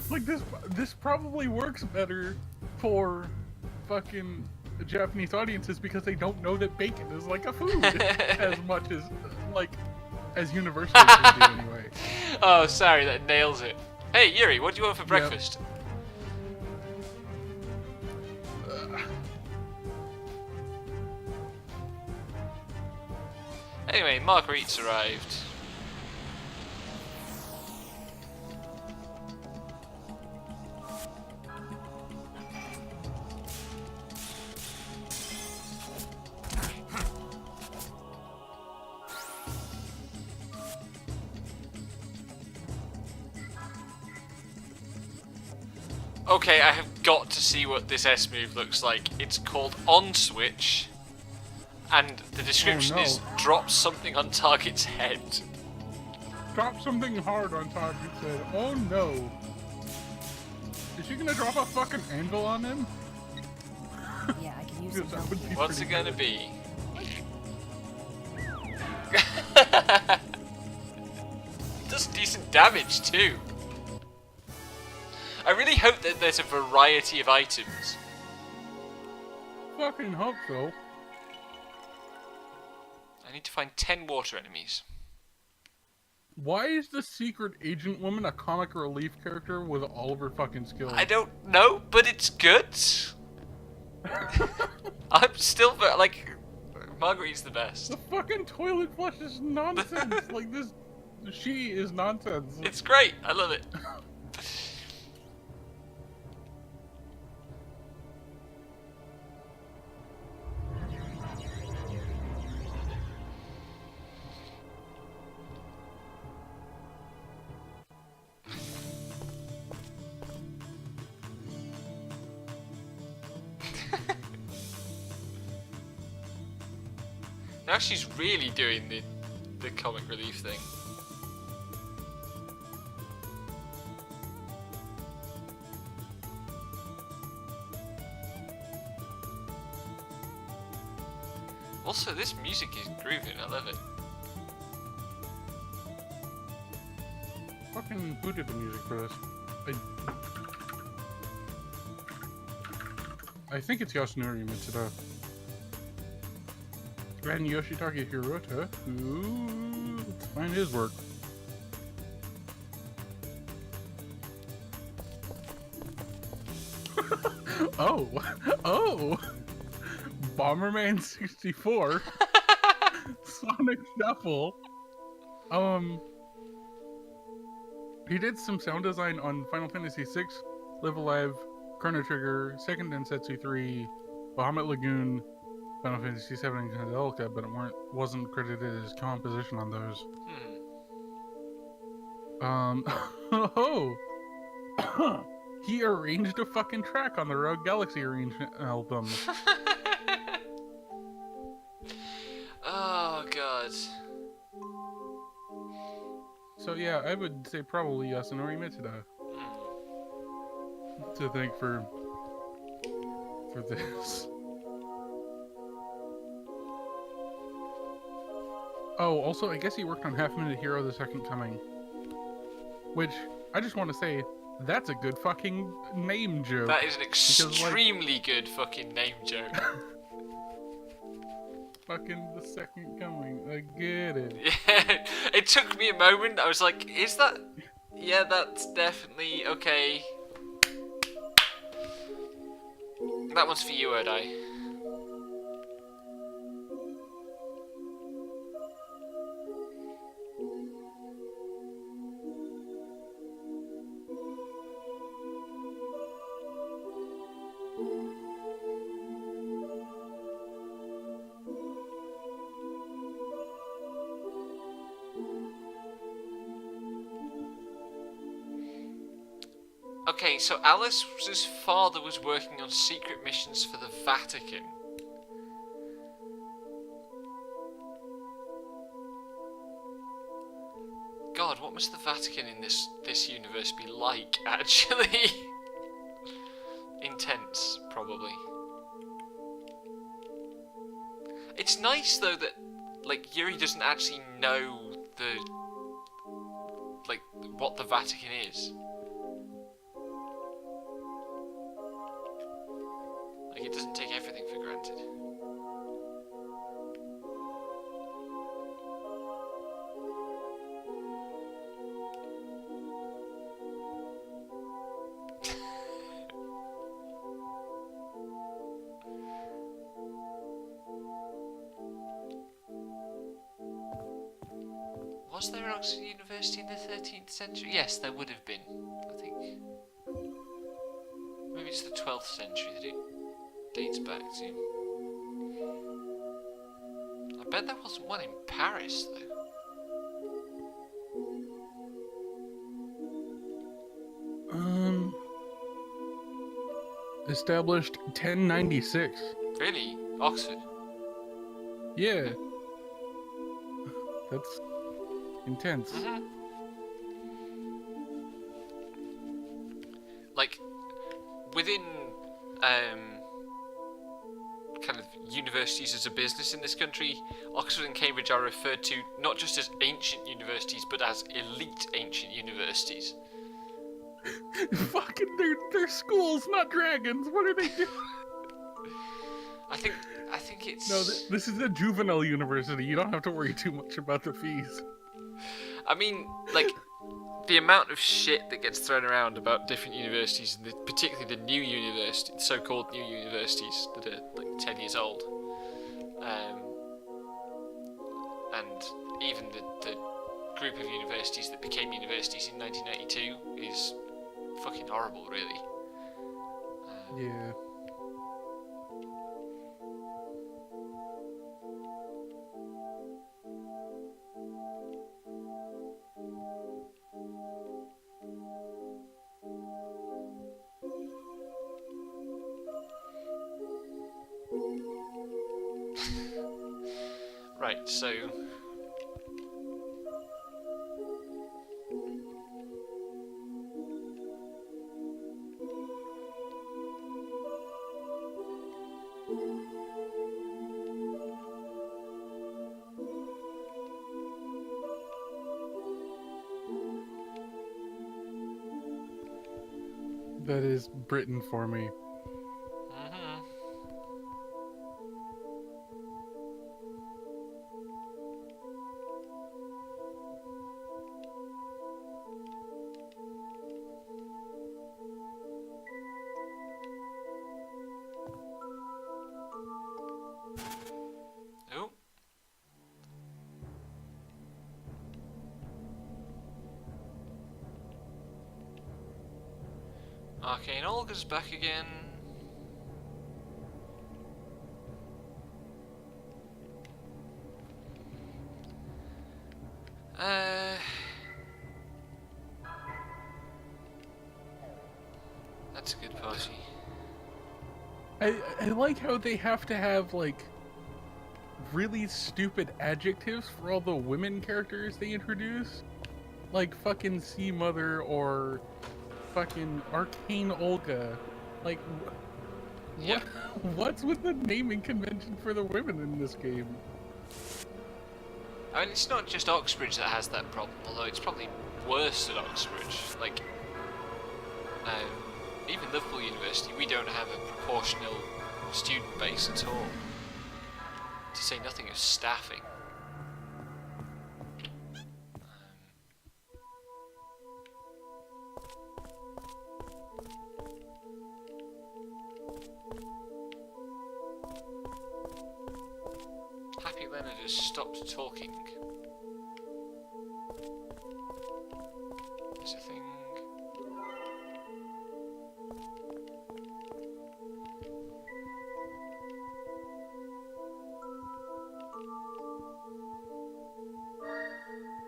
Like, this probably works better for fucking Japanese audiences because they don't know that bacon is like a food as much as, like, as universally they do anyway. Oh, sorry, that nails it. Hey, Yuri, what do you want for breakfast? Anyway, Marguerite's arrived. Okay, I have got to see what this S move looks like. It's called On Switch, and the description is drop something on target's head. Drop something hard on target's head. Oh no. Is she gonna drop a fucking anvil on him? Yeah, I can use That would be What's it pretty gonna good. be? Does decent damage too. I really hope that there's a variety of items. Fucking hope so. I need to find 10 water enemies. Why is the secret agent woman a comic relief character with all of her fucking skills? I don't know, but it's good. I'm still like, Marguerite's the best. The fucking toilet flush is nonsense. Like this, she is nonsense. It's great. I love it. Now she's really doing the comic relief thing. Also, this music is grooving. I love it. Fucking who did the music for this? I think it's Yasunori Mitsuda. And Yoshitaka Hirota. Ooh, let's find his work. Oh, oh, Bomberman 64, Sonic Shuffle. He did some sound design on Final Fantasy VI, Live Alive, Chrono Trigger, Second Densetsu 3, Bahamut Lagoon, Final Fantasy VII, and Angelica, but it wasn't credited as composition on those. Oh, he arranged a fucking track on the Rogue Galaxy arrangement album. Oh god. So yeah, I would say probably Yasunori Mitsuda to thank for this. Oh, also, I guess he worked on Half Minute Hero: The Second Coming. Which I just want to say, that's a good fucking name joke. That is an Because, like- extremely good fucking name joke. Fucking the second coming. I get it. Yeah, it took me a moment. I was like, is that? Yeah, that's definitely okay. That one's for you, Erdai. Okay, so Alice's father was working on secret missions for the Vatican. God, what must the Vatican in this universe be like, actually? Intense, probably. It's nice, though, that, like, Yuri doesn't actually know what the Vatican is. Like, it doesn't take everything for granted. Was there an Oxford University in the 13th century? Yes, there would have been, I think. Maybe it's the 12th century that it dates back to. I bet there wasn't one in Paris, though. Established 1096. Really? Oxford? Yeah. That's intense. Like, within kind of universities as a business in this country, Oxford and Cambridge are referred to not just as ancient universities, but as elite ancient universities. Fucking, they're schools, not dragons. What are they doing? I think it's... No, this is a juvenile university. You don't have to worry too much about the fees. I mean, like, the amount of shit that gets thrown around about different universities, and particularly the new universities, so-called new universities that are like 10 years old, and even the group of universities that became universities in 1992 is fucking horrible, really. Yeah. Right, so... That is Britain for me. Oh. Arcane Olga's back again. That's a good party. I like how they have to have, like, really stupid adjectives for all the women characters they introduce. Like fucking Sea Mother or fucking Arcane Olga. Like, Yep. what's with the naming convention for the women in this game? I mean, it's not just Oxbridge that has that problem, although it's probably worse at Oxford. Like, even Liverpool University, we don't have a proportional student base at all. To say nothing of staffing. Happy Leonard has stopped talking. Is a thing.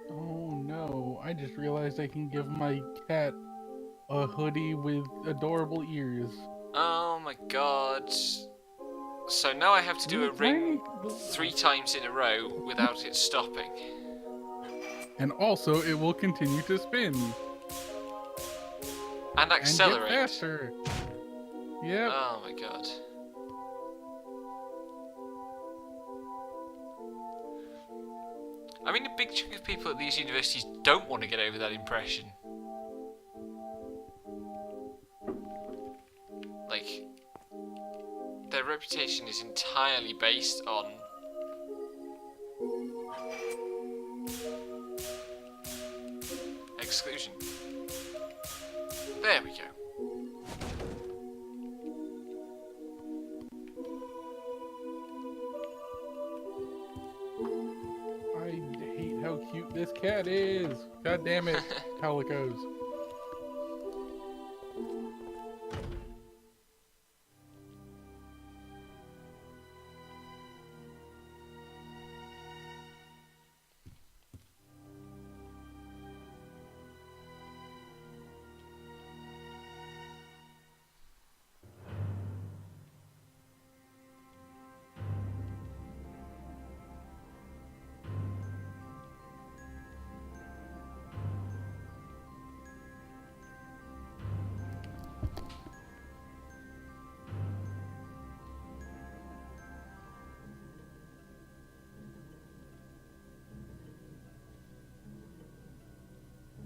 Oh no, I just realized I can give my cat a hoodie with adorable ears. Oh my god. So now I have to do a ring 3 times in a row without it stopping. And also, it will continue to spin. And accelerate. And get faster. Yep. Oh my god. I mean, a big chunk of people at these universities don't want to get over that impression. Like, their reputation is entirely based on exclusion. There we go. I hate how cute this cat is. God damn it, Calicos.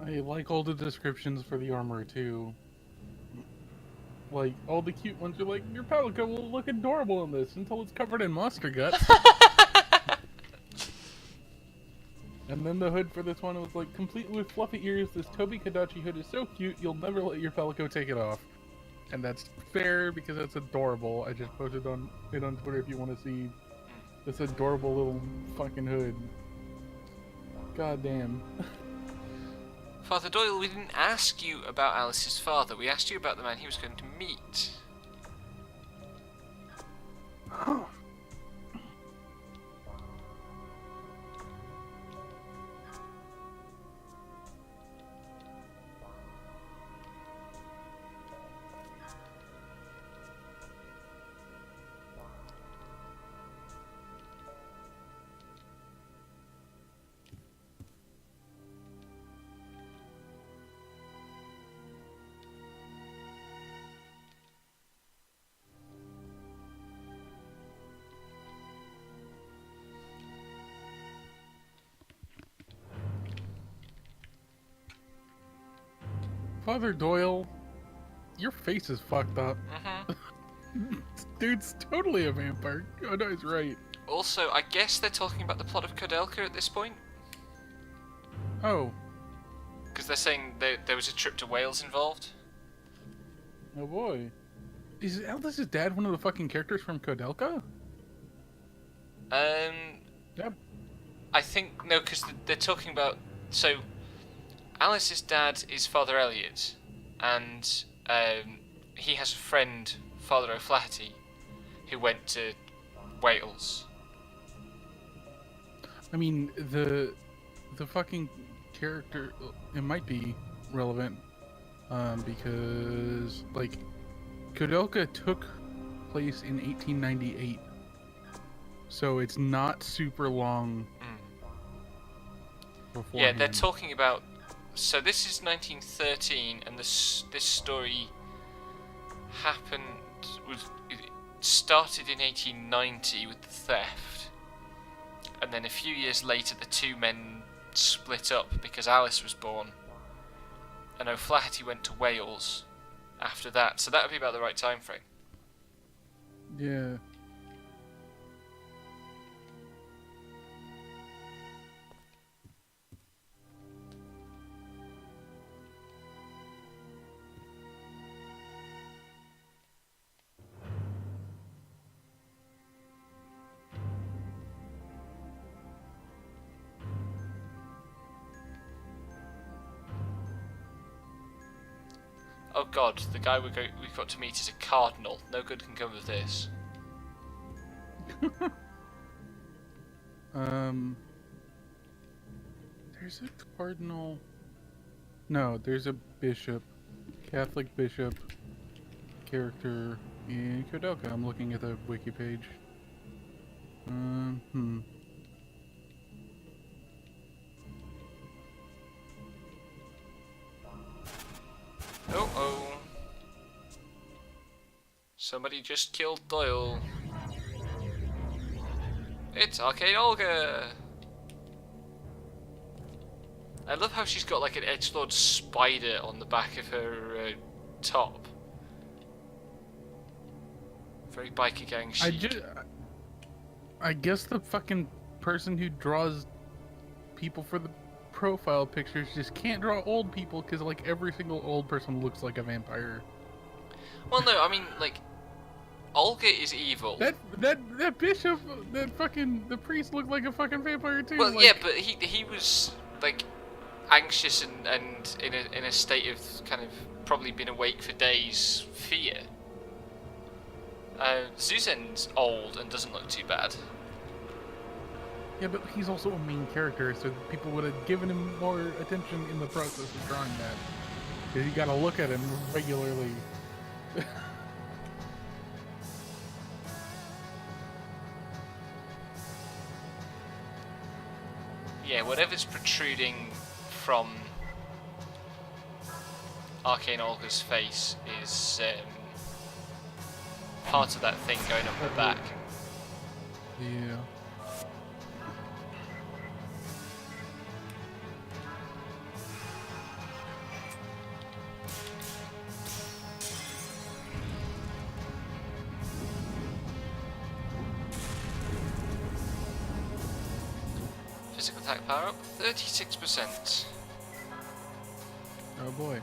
I like all the descriptions for the armor too. Like, all the cute ones are like, your Pelica will look adorable in this until it's covered in monster guts. And then the hood for this one was like, complete with fluffy ears, this Toby Kadachi hood is so cute, you'll never let your Pelico take it off. And that's fair, because that's adorable. I just posted it on Twitter if you want to see this adorable little fucking hood. God damn. Father Doyle, we didn't ask you about Alice's father. We asked you about the man he was going to meet. Father Doyle, your face is fucked up. Dude's totally a vampire. Oh no, he's right. Also, I guess they're talking about the plot of Koudelka at this point. Oh. Because they're saying there was a trip to Wales involved. Oh boy. Is Aldous' dad one of the fucking characters from Koudelka? Yep. I think, no, because they're talking about... So, Alice's dad is Father Elliot, and he has a friend, Father O'Flaherty, who went to Wales. I mean, the fucking character, it might be relevant, because, like, Koudelka took place in 1898, so it's not super long before. Yeah, they're talking about... So this is 1913, and this story happened... It started in 1890 with the theft, and then a few years later the two men split up because Alice was born. And O'Flaherty went to Wales after that, so that would be about the right time frame. Yeah. Oh god, the guy we've got to meet is a cardinal. No good can come of this. There's a cardinal. No, there's a bishop, Catholic bishop character in Kodoka. I'm looking at the wiki page. Oh oh. Somebody just killed Doyle. It's Arcane Olga! I love how she's got like an edgelord spider on the back of her top. Very biker gang chic. I guess the fucking person who draws people for the profile pictures just can't draw old people because like every single old person looks like a vampire. Well, no, I mean like Olga is evil. That bishop, the priest looked like a fucking vampire too. Well, like, yeah, but he was like anxious and in a state of kind of probably been awake for days, fear. Zuzen's old and doesn't look too bad. Yeah, but he's also a main character, so people would have given him more attention in the process of drawing that. Because you gotta look at him regularly. Yeah, whatever's protruding from Arcane Olga's face is part of that thing going up her back. Yeah. Physical attack power up 36%. Oh boy.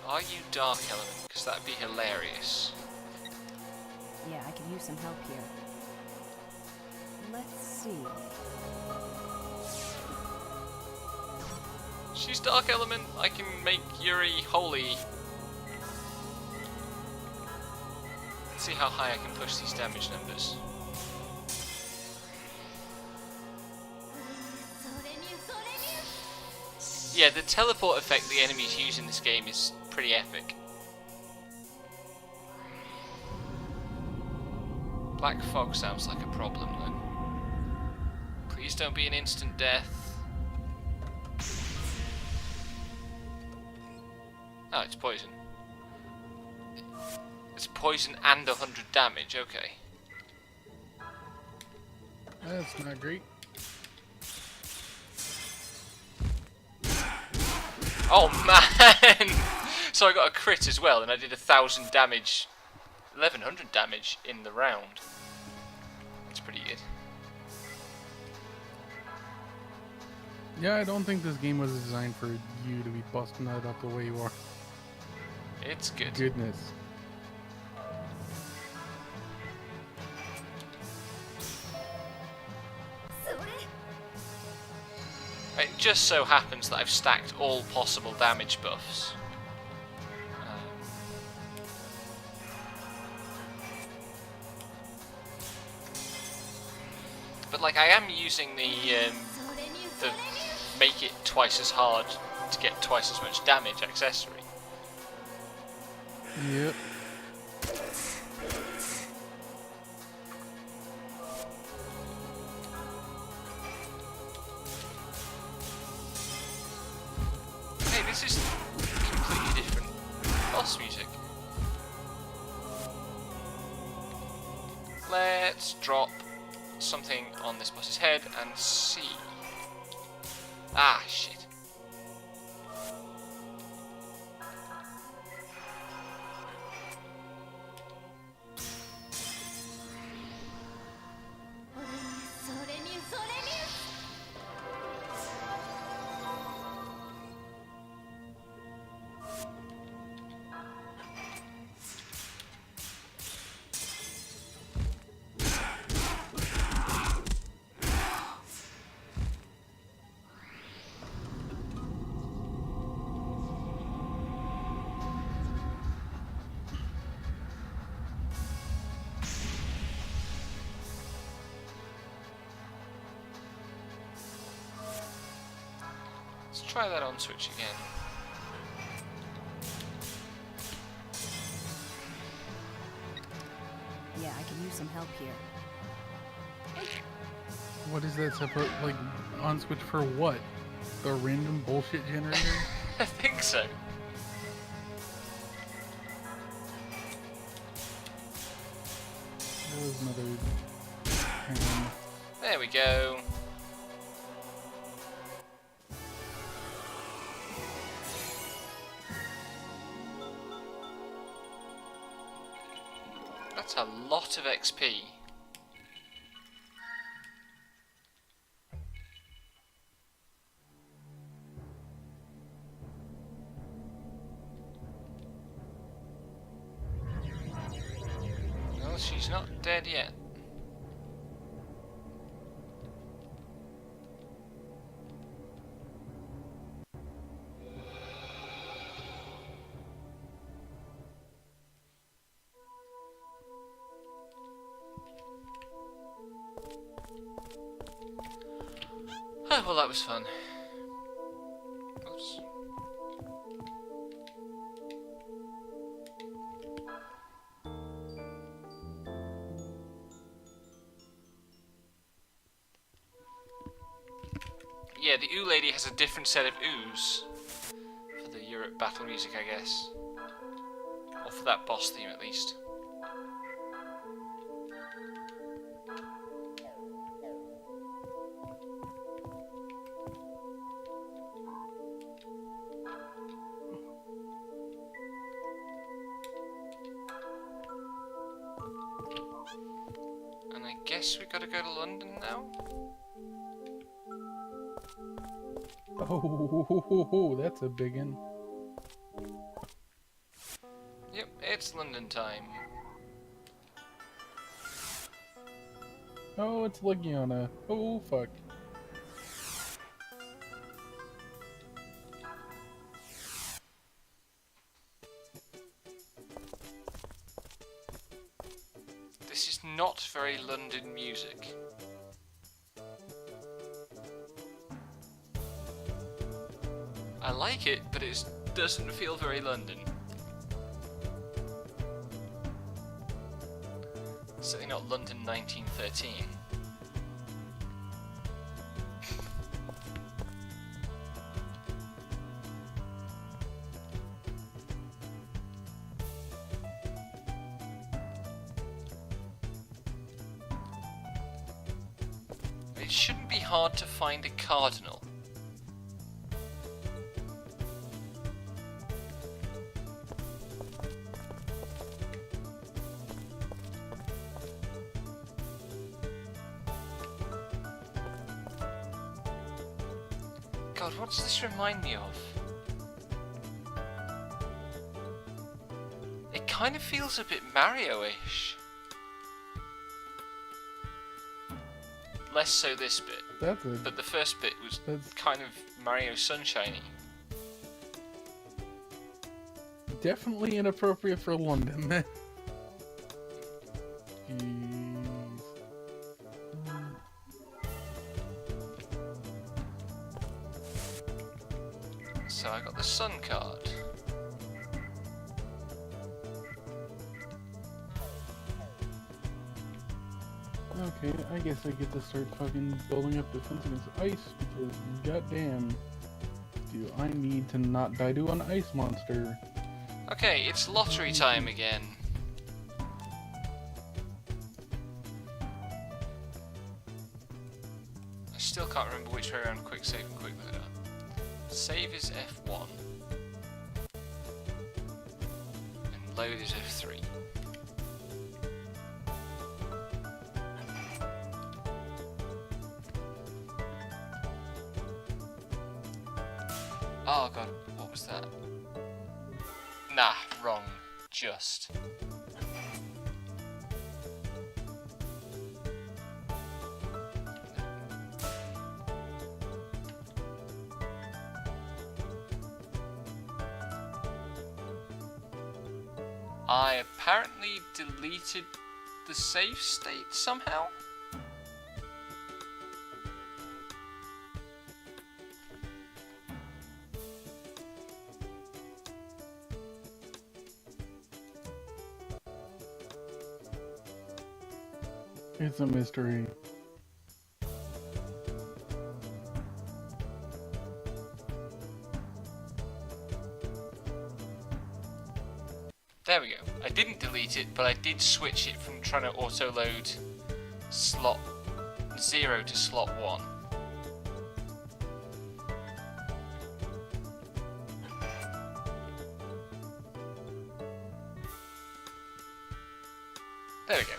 Are you Dark Element? Because that'd be hilarious. Yeah, I could use some help here. Let's see. She's Dark Element. I can make Yuri holy. Let's see how high I can push these damage numbers. Yeah, the teleport effect the enemies use in this game is pretty epic. Black fog sounds like a problem though. Please don't be an instant death. Oh, it's poison. It's poison and 100 damage, okay. That's not great. Oh man! So I got a crit as well, and I did 1,000 damage, 1,100 damage in the round. That's pretty good. Yeah, I don't think this game was designed for you to be busting it up the way you are. It's good. Goodness. It just so happens that I've stacked all possible damage buffs. But like I am using the make it twice as hard to get twice as much damage accessory. Yep. Hey, this is completely different boss music. Let's drop something on this boss's head and see. Ah, shit. Let's try that on Switch again. Yeah, I can use some help here. What is that separate, like, on Switch for what? A random bullshit generator? I think so. That was another... There we go. That's a lot of XP. Well, she's not dead yet. Oh, well, that was fun. Oops. Yeah, the Ooh Lady has a different set of Oohs for the Europe battle music, I guess. Or for that boss theme, at least. And I guess we gotta go to London now? Oh, that's a big one. Yep, it's London time. Oh, it's Legiona. Oh, fuck. This is not very London music. I like it, but it doesn't feel very London. Certainly not London 1913. It shouldn't be hard to find a cardinal. God, what does this remind me of? It kind of feels a bit Mario-ish. Less so this bit, That's a... but the first bit was That's kind of Mario Sunshiny. definitely inappropriate for London. Jeez. So I got the Sun card. Okay, I guess I get to start fucking building up defense against ice, because goddamn, do I need to not die to an ice monster. Okay, it's lottery time again. still can't remember which way around quick save and quick load are. Save is F1. And load is F3. Oh god, what was that? Nah, wrong. Just. I apparently deleted the save state somehow. It's a mystery. There we go. I didn't delete it, but I did switch it from trying to auto-load slot 0 to slot 1. There we go.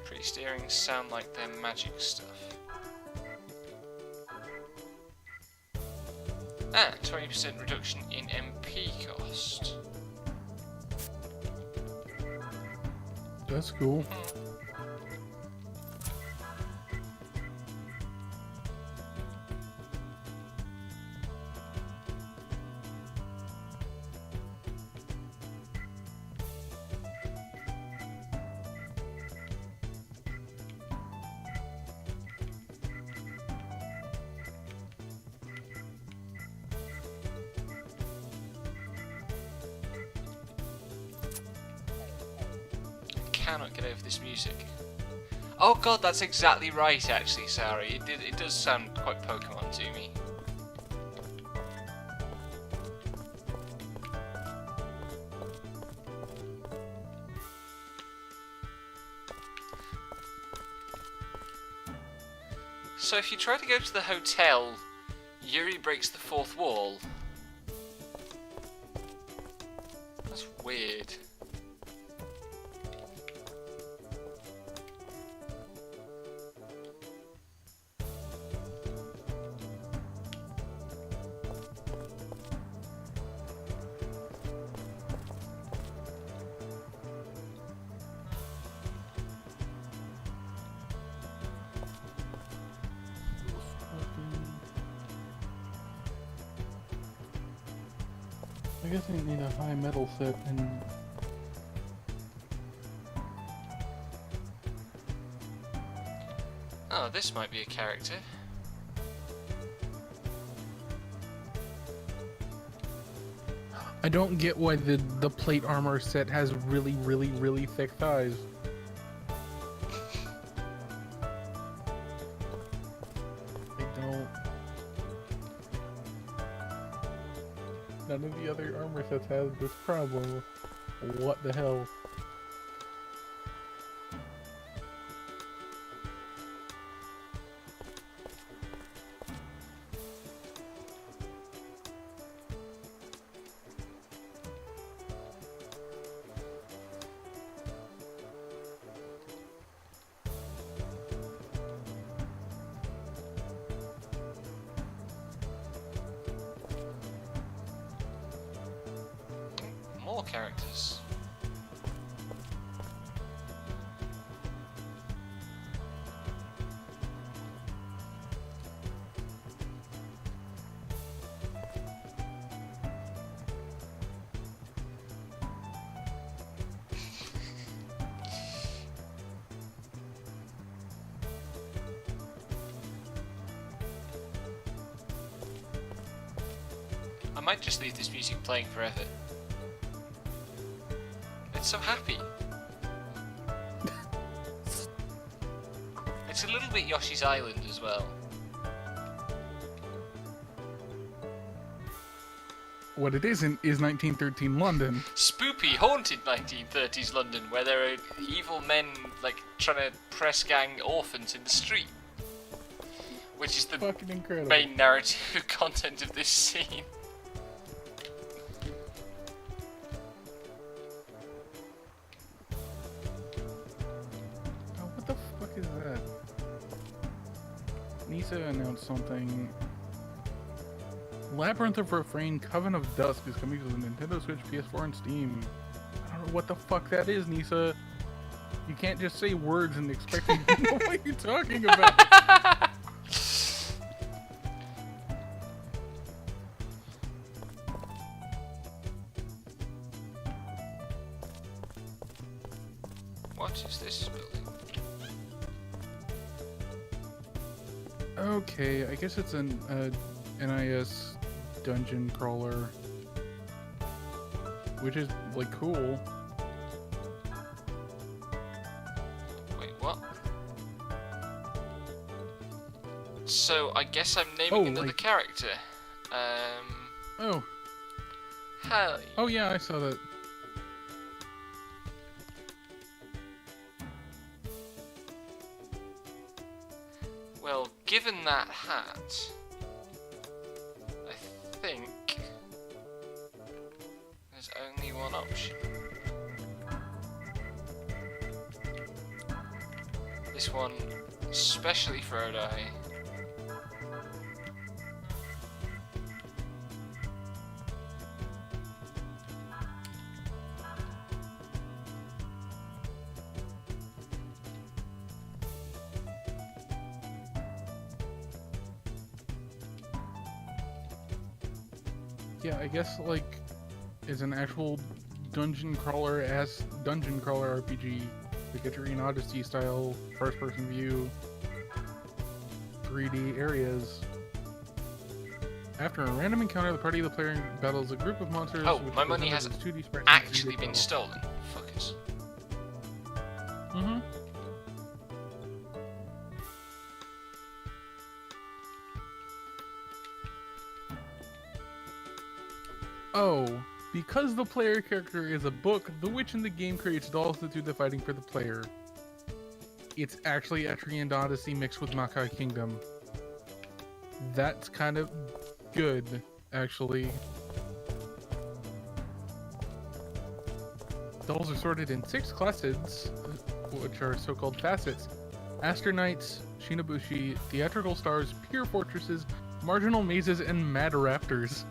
Pretty steerings sound like they're magic stuff. Ah, 20% reduction in MP cost. That's cool. Cannot get over this music. Oh god, that's exactly right actually, sorry. It does sound quite Pokemon to me. So if you try to go to the hotel, Yuri breaks the fourth wall. That's weird. I guess I need a high metal set and Oh, this might be a character. I don't get why the plate armor set has really thick thighs. I don't. None of the other armor sets have this problem. What the hell? More characters. I might just leave this music playing forever. It's so happy. It's a little bit Yoshi's Island as well. what it isn't is 1913 London. Spoopy, haunted 1930s London, where there are evil men like trying to press gang orphans in the street, which is the Fucking incredible. main narrative content of this scene. Oh, what the fuck is that? Nisa announced something. Labyrinth of Refrain Coven of Dusk is coming to the Nintendo Switch, PS4, and Steam. I don't know what the fuck that is, Nisa. You can't just say words and expect me to know what you're talking about. What is this building? Okay, I guess it's an NIS dungeon crawler, which is like cool. Wait, what? So I guess I'm naming another like- character. Oh, Hallie. oh yeah, I saw that. Well, given that hat, I think there's only one option. This one, especially for Odai. Yeah, I guess like is an actual dungeon crawler RPG, like a Dream Odyssey style first person view 3D areas. After a random encounter, the party of the player battles a group of monsters. Oh, which my are money presented has as 2D sprites and Actually 3D been battles. stolen. Fuckers. Mm-hmm. Oh, because the player character is a book, the witch in the game creates dolls that do the fighting for the player. It's actually Etrian Odyssey mixed with Makai Kingdom. That's kind of good, actually. Dolls are sorted in 6 classes, which are so-called facets. Aster Knights, Shinobushi, Theatrical Stars, Pure Fortresses, Marginal Mazes, and Mad Raptors.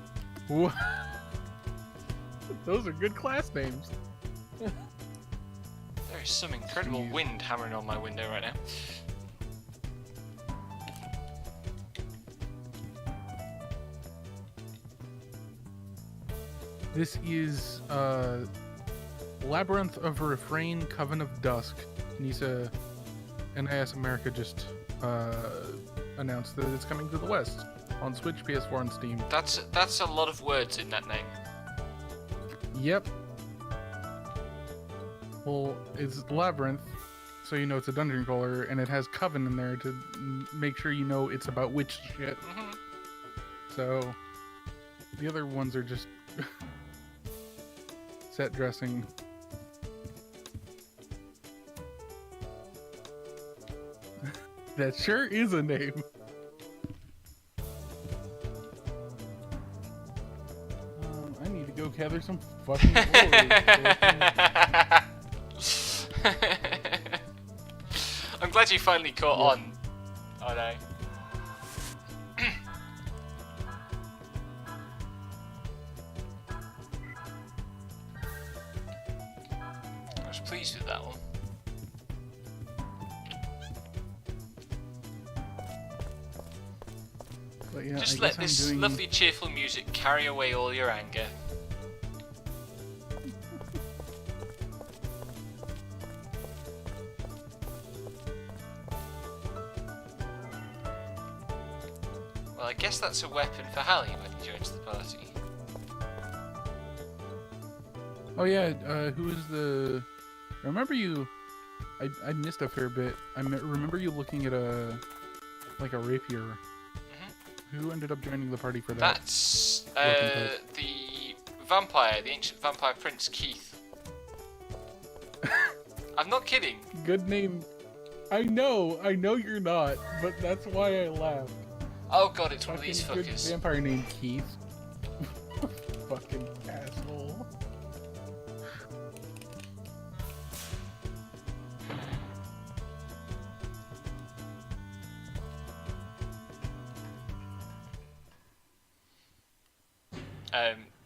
Wha- Those are good class names. There is some incredible Jeez. wind hammering on my window right now. This is Labyrinth of Refrain Coven of Dusk. Nisa NIS America just announced that it's coming to the West on Switch, PS4, and Steam. That's a lot of words in that name. Yep. Well, it's Labyrinth, so you know it's a dungeon crawler, and it has Coven in there to make sure you know it's about witch shit. Hmm. So the other ones are just set dressing. That sure is a name. I need to go gather some fucking I'm glad you finally caught on. Oh no. I was pleased with that one. But yeah, Just I let guess I'm this doing... lovely cheerful music carry away all your anger. Well, I guess that's a weapon for Hallie when he joins the party. Oh yeah, who is the... Remember you... I missed a fair bit. Remember you looking at a... like a rapier. Who ended up joining the party for that? That's Weapon type. the vampire, the ancient vampire prince Keith. I'm not kidding. Good name. I know you're not, but that's why I laughed. Oh god, it's one of Fucking these good fuckers. vampire named Keith. Fucking asshole.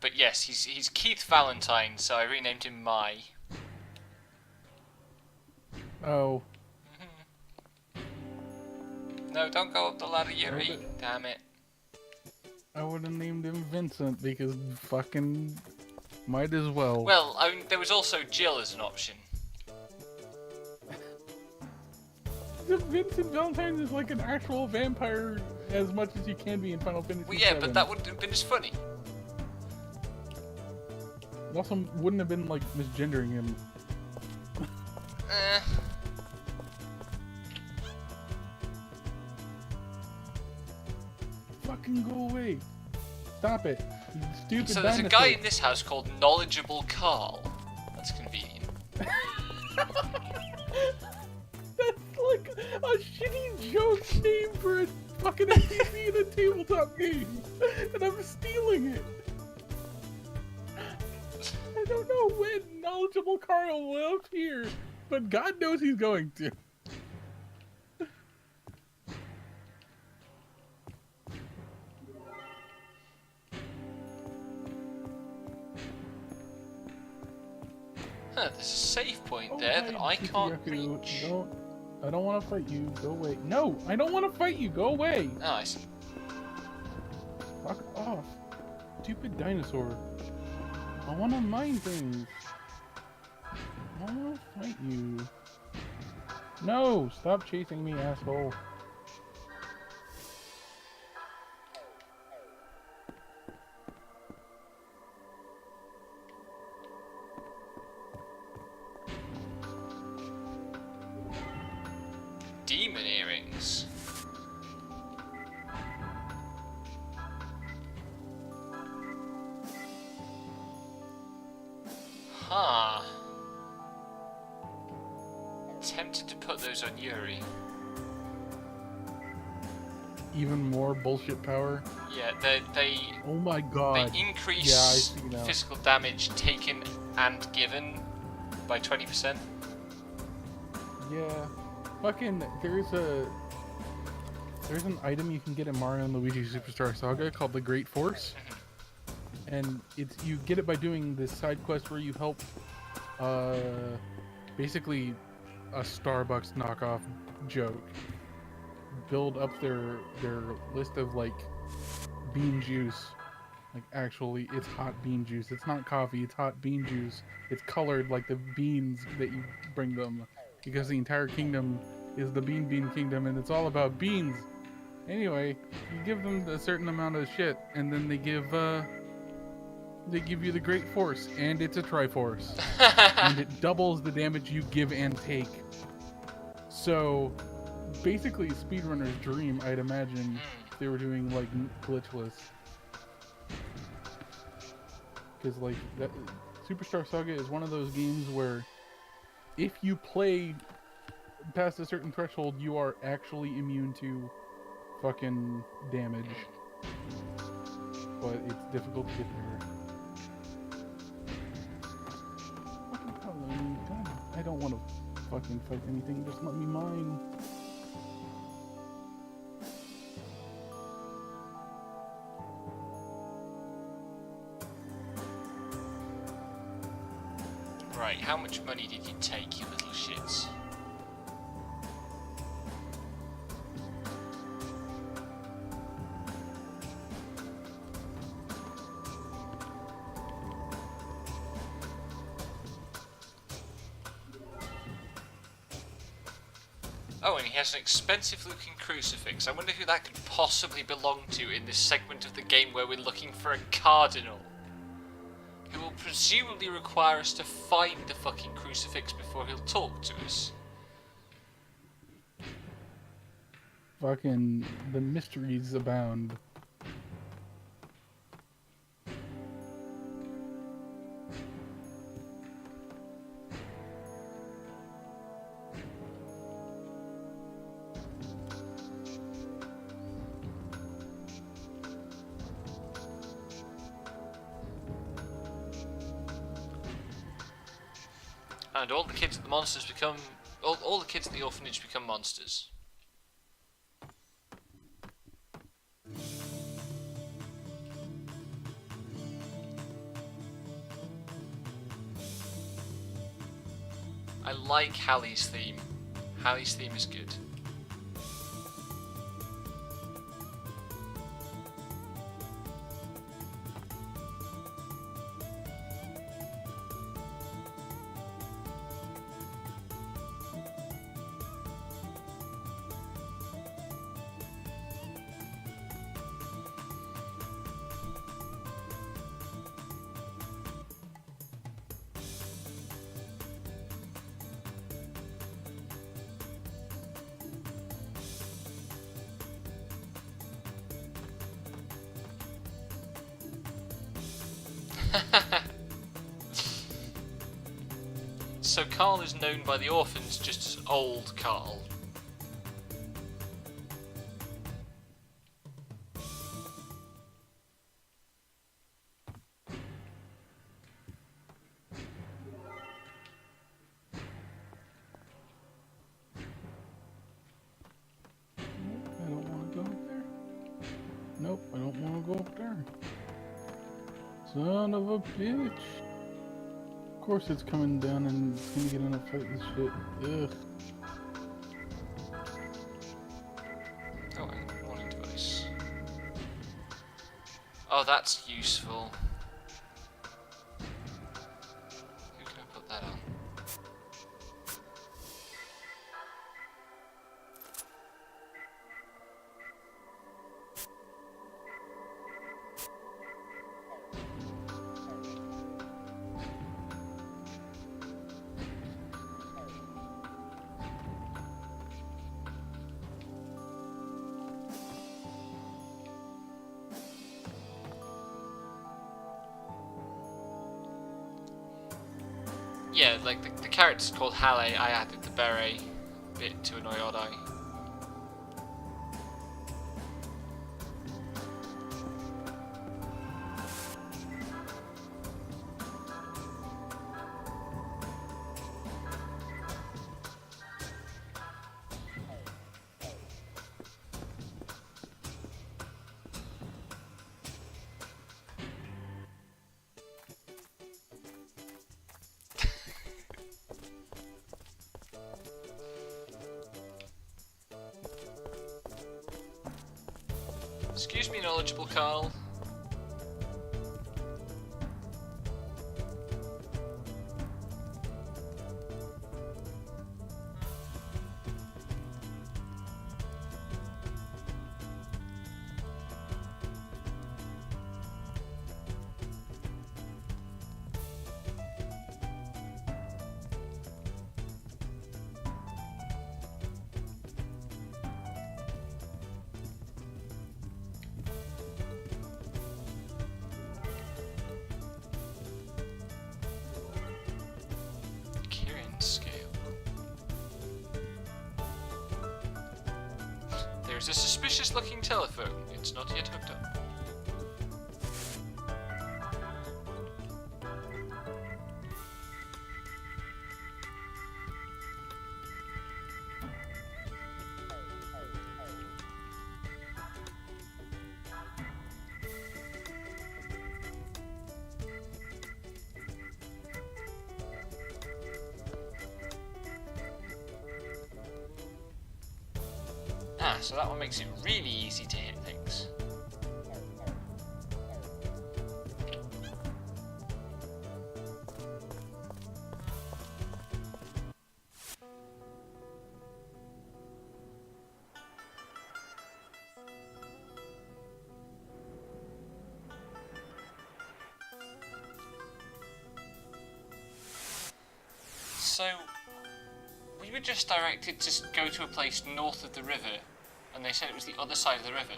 But yes, he's Keith Valentine, so I renamed him Mai. Oh. No, don't go up the ladder, Yuri. Okay. Damn it. I would have named him Vincent because fucking might as well. Well, I mean, there was also Jill as an option. Vincent Valentine is like an actual vampire as much as you can be in Final Fantasy Well, yeah, VII. but that wouldn't have been as funny. It also wouldn't have been like misgendering him. Eh. Fucking go away. Stop it. You stupid So there's a dinosaur. guy in this house called Knowledgeable Carl. That's convenient. That's like a shitty joke name for a fucking NPC in a tabletop game. And I'm stealing it. I don't know when Knowledgeable Carl will appear, but God knows he's going to. Huh, there's a save point Oh, there that hi, I can't Kikuyaku. reach. I don't want to fight you. Go away. No, I don't want to fight you. Go away. Oh, I see. Fuck off. Stupid dinosaur. I want to mine things. I want to fight you. No! Stop chasing me, asshole. Demon earrings. Huh. Tempted to put those on Yuri. Even more bullshit power. Yeah, they Oh my god. increase Yeah, I see now. physical damage taken and given by 20%. Yeah. Fucking, there's an item you can get in Mario and Luigi Superstar Saga called the Great Force. And you get it by doing this side quest where you help basically a Starbucks knockoff joke build up their list of like bean juice. Like actually it's hot bean juice. It's not coffee, it's hot bean juice. It's colored like the beans that you bring them because the entire kingdom is the bean kingdom and it's all about beans. Anyway, you give them a certain amount of shit and then they give you the Great Force, and it's a Triforce. And it doubles the damage you give and take. So, basically a speedrunner's dream, I'd imagine, if they were doing, like, glitchless. Because, like, that Superstar Saga is one of those games where if you play past a certain threshold, you are actually immune to fucking damage. But it's difficult to get there. God, I don't want to fucking fight anything, just let me mine. Right, how much money did you take, you little shits? Oh, and he has an expensive looking crucifix. I wonder who that could possibly belong to in this segment of the game where we're looking for a cardinal. Who will presumably require us to find the fucking crucifix before he'll talk to us. Fucking the mysteries abound. And all the kids at the monsters become... all the kids at the orphanage become monsters. I like Hallie's theme. Hallie's theme is good. So Carl is known by the orphans just as Old Carl. I don't want to go up there. Nope, I don't want to go up there. Son of a bitch. Of course it's coming down and it's gonna get in a fight and shit. Ugh. Oh, a warning device. Oh, that's useful. Who can I put that on? Yeah, like the character's called Hallie. I added the beret bit to annoy Odd Eye. Excuse me, knowledgeable Carl. There's a suspicious looking telephone. It's not yet hooked up. Ah, so that one makes it really easy to hit things. So, we were just directed to go to a place north of the river, and they said it was the other side of the river.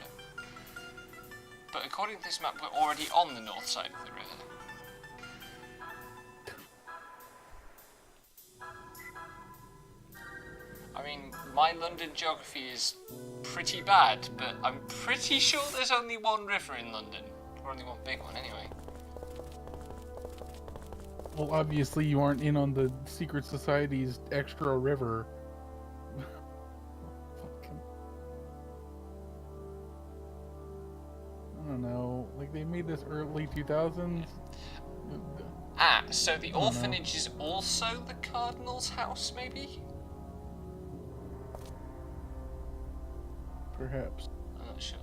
But according to this map, we're already on the north side of the river. I mean, my London geography is pretty bad, but I'm pretty sure there's only one river in London. Or only one big one, anyway. Well, obviously you aren't in on the secret society's extra river. Fucking, I don't know. Like they made this early 2000s. Ah, so the know. orphanage is also the Cardinal's house, maybe? Perhaps. I'm not sure.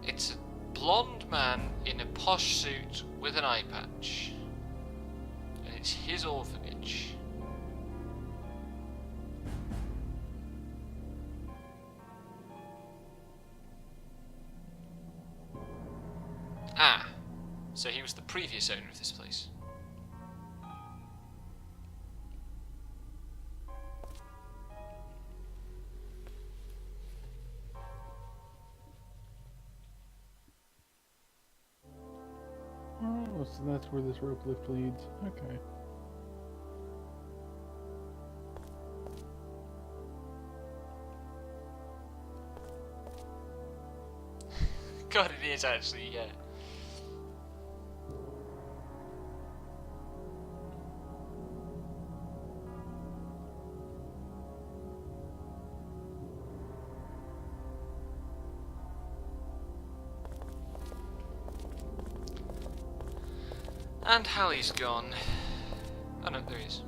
It's a blonde man in a posh suit with an eye patch. And it's his orphanage. Ah, so he was the previous owner of this place. Oh, so that's where this rope lift leads. Okay. God, it is actually, yeah. And Hallie's gone. Oh no, there he is.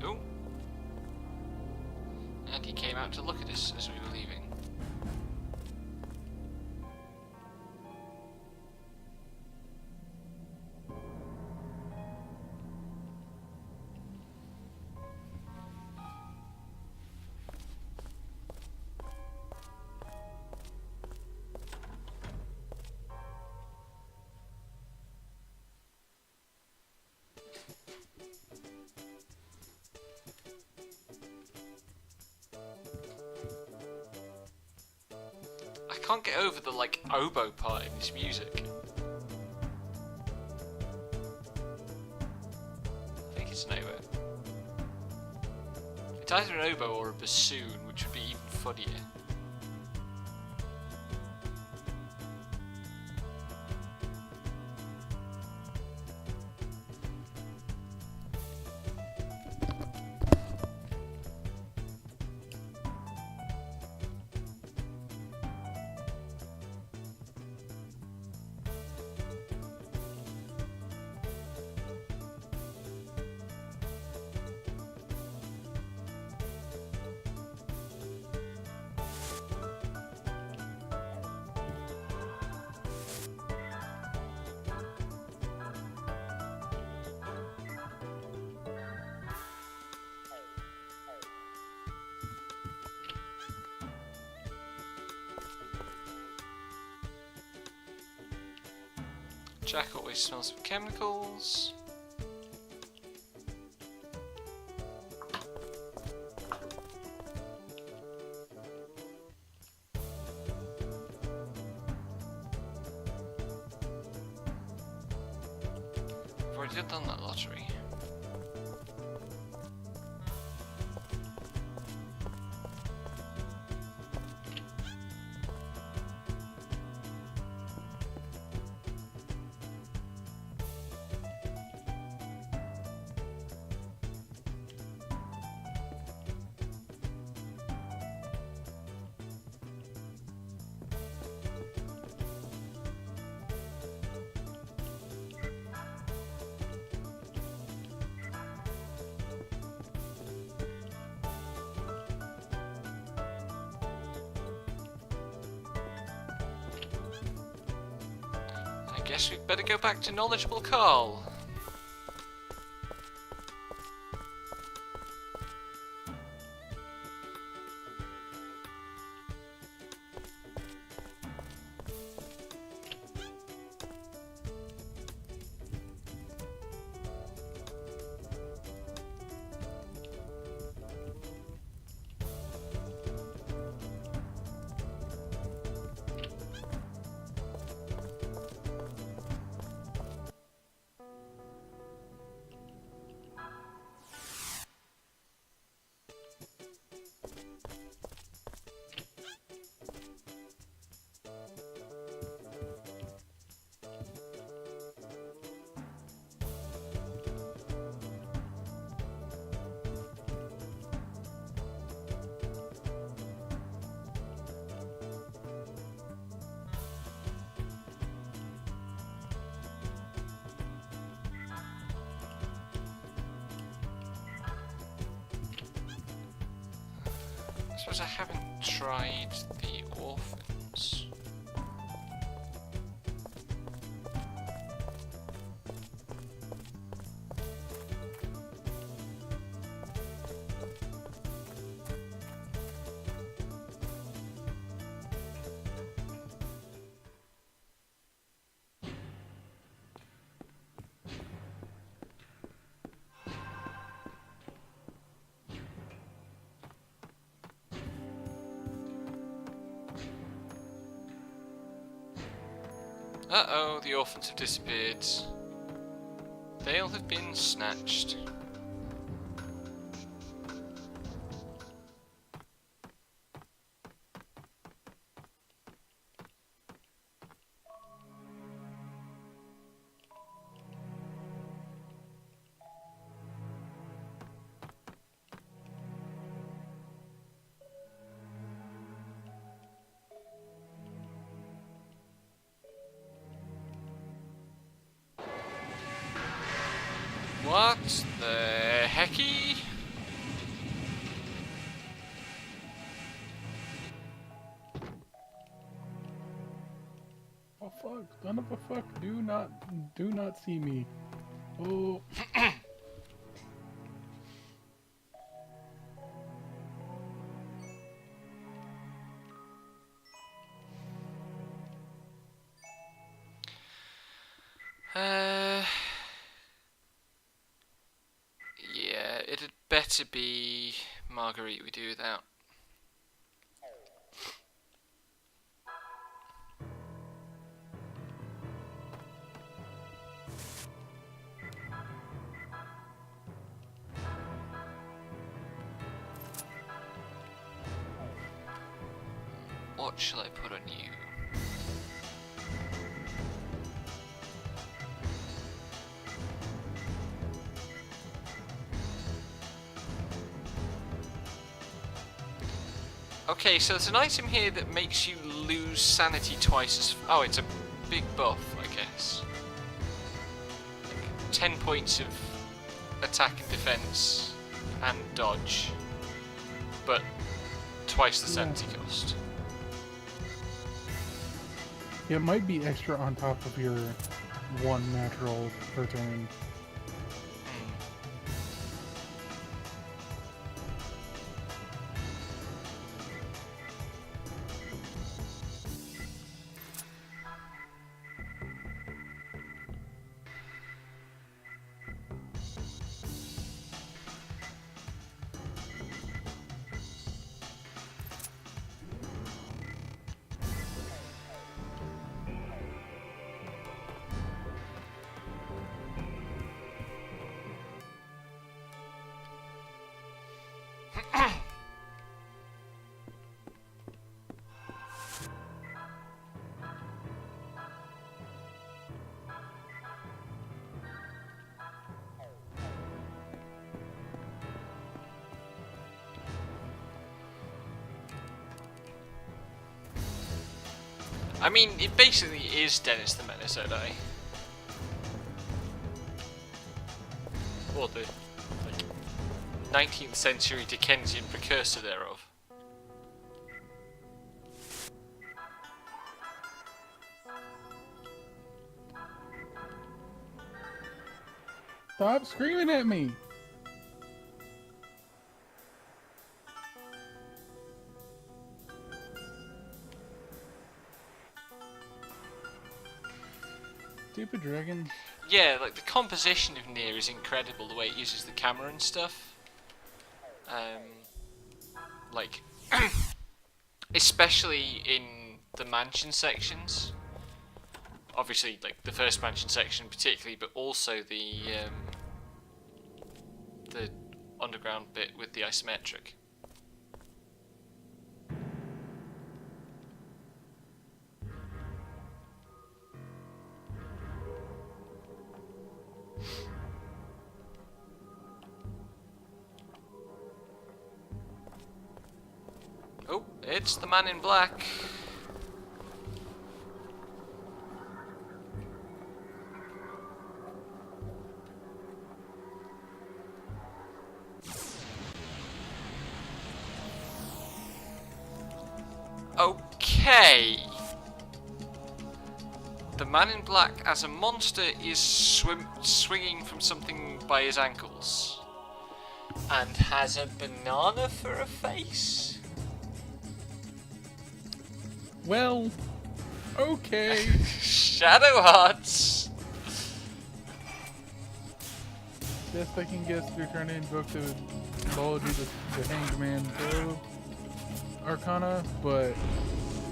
Ooh. And he came out to look at us as we were leaving. I can't get over the like oboe part in this music. I think it's an oboe. It's either an oboe or a bassoon, which would be even funnier. Jack always smells of chemicals. I've already done that lottery. Guess we'd better go back to knowledgeable Carl. I suppose I haven't tried the orphans. Uh-oh, the orphans have disappeared. They'll have been snatched. What the hecky? Oh fuck, son of a fuck, do not see me. Oh. Yeah, it'd better be Marguerite we do without. What shall I put on you? Okay, so there's an item here that makes you lose sanity twice as... Oh, it's a big buff, I guess. Like 10 points of attack and defense and dodge, but twice the sanity cost. It might be extra on top of your one natural per turn. I mean, it basically is Dennis the Menace, don't I? Or the like 19th century Dickensian precursor thereof. Stop screaming at me! Stupid dragon. Yeah, like the composition of Nier is incredible. The way it uses the camera and stuff. Like, especially in the mansion sections. Obviously, like the first mansion section particularly, but also the underground bit with the isometric. Oh, it's the man in black. Okay. The man in black as a monster is swinging from something by his ankles. And has a banana for a face. Well, okay. Shadow Hearts. Best I can guess, they're trying to invoke the mythology, the Hanged Man Tarot Arcana, but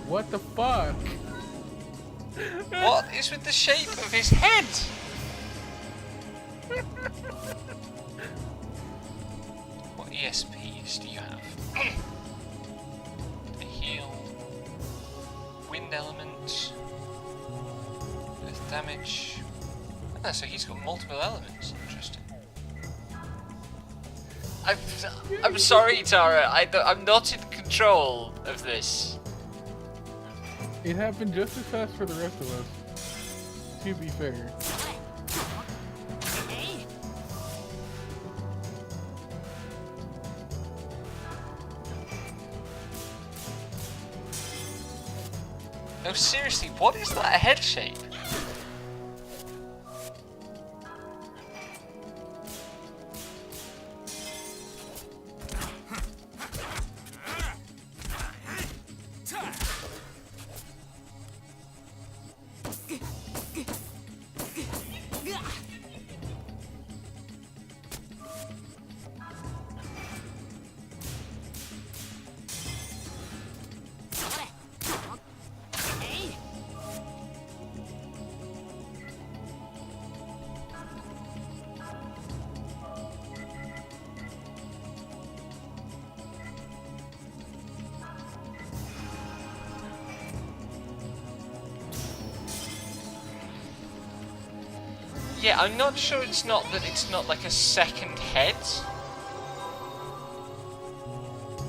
what the fuck? What is with the shape of his head? What ESPs do you have? A heal, wind element, earth damage. Ah, so he's got multiple elements. Interesting. I'm sorry, Tara. I'm not in control of this. It happened just as fast for the rest of us, to be fair. No, seriously, what is that head shape? Yeah, I'm not sure it's not like a second head.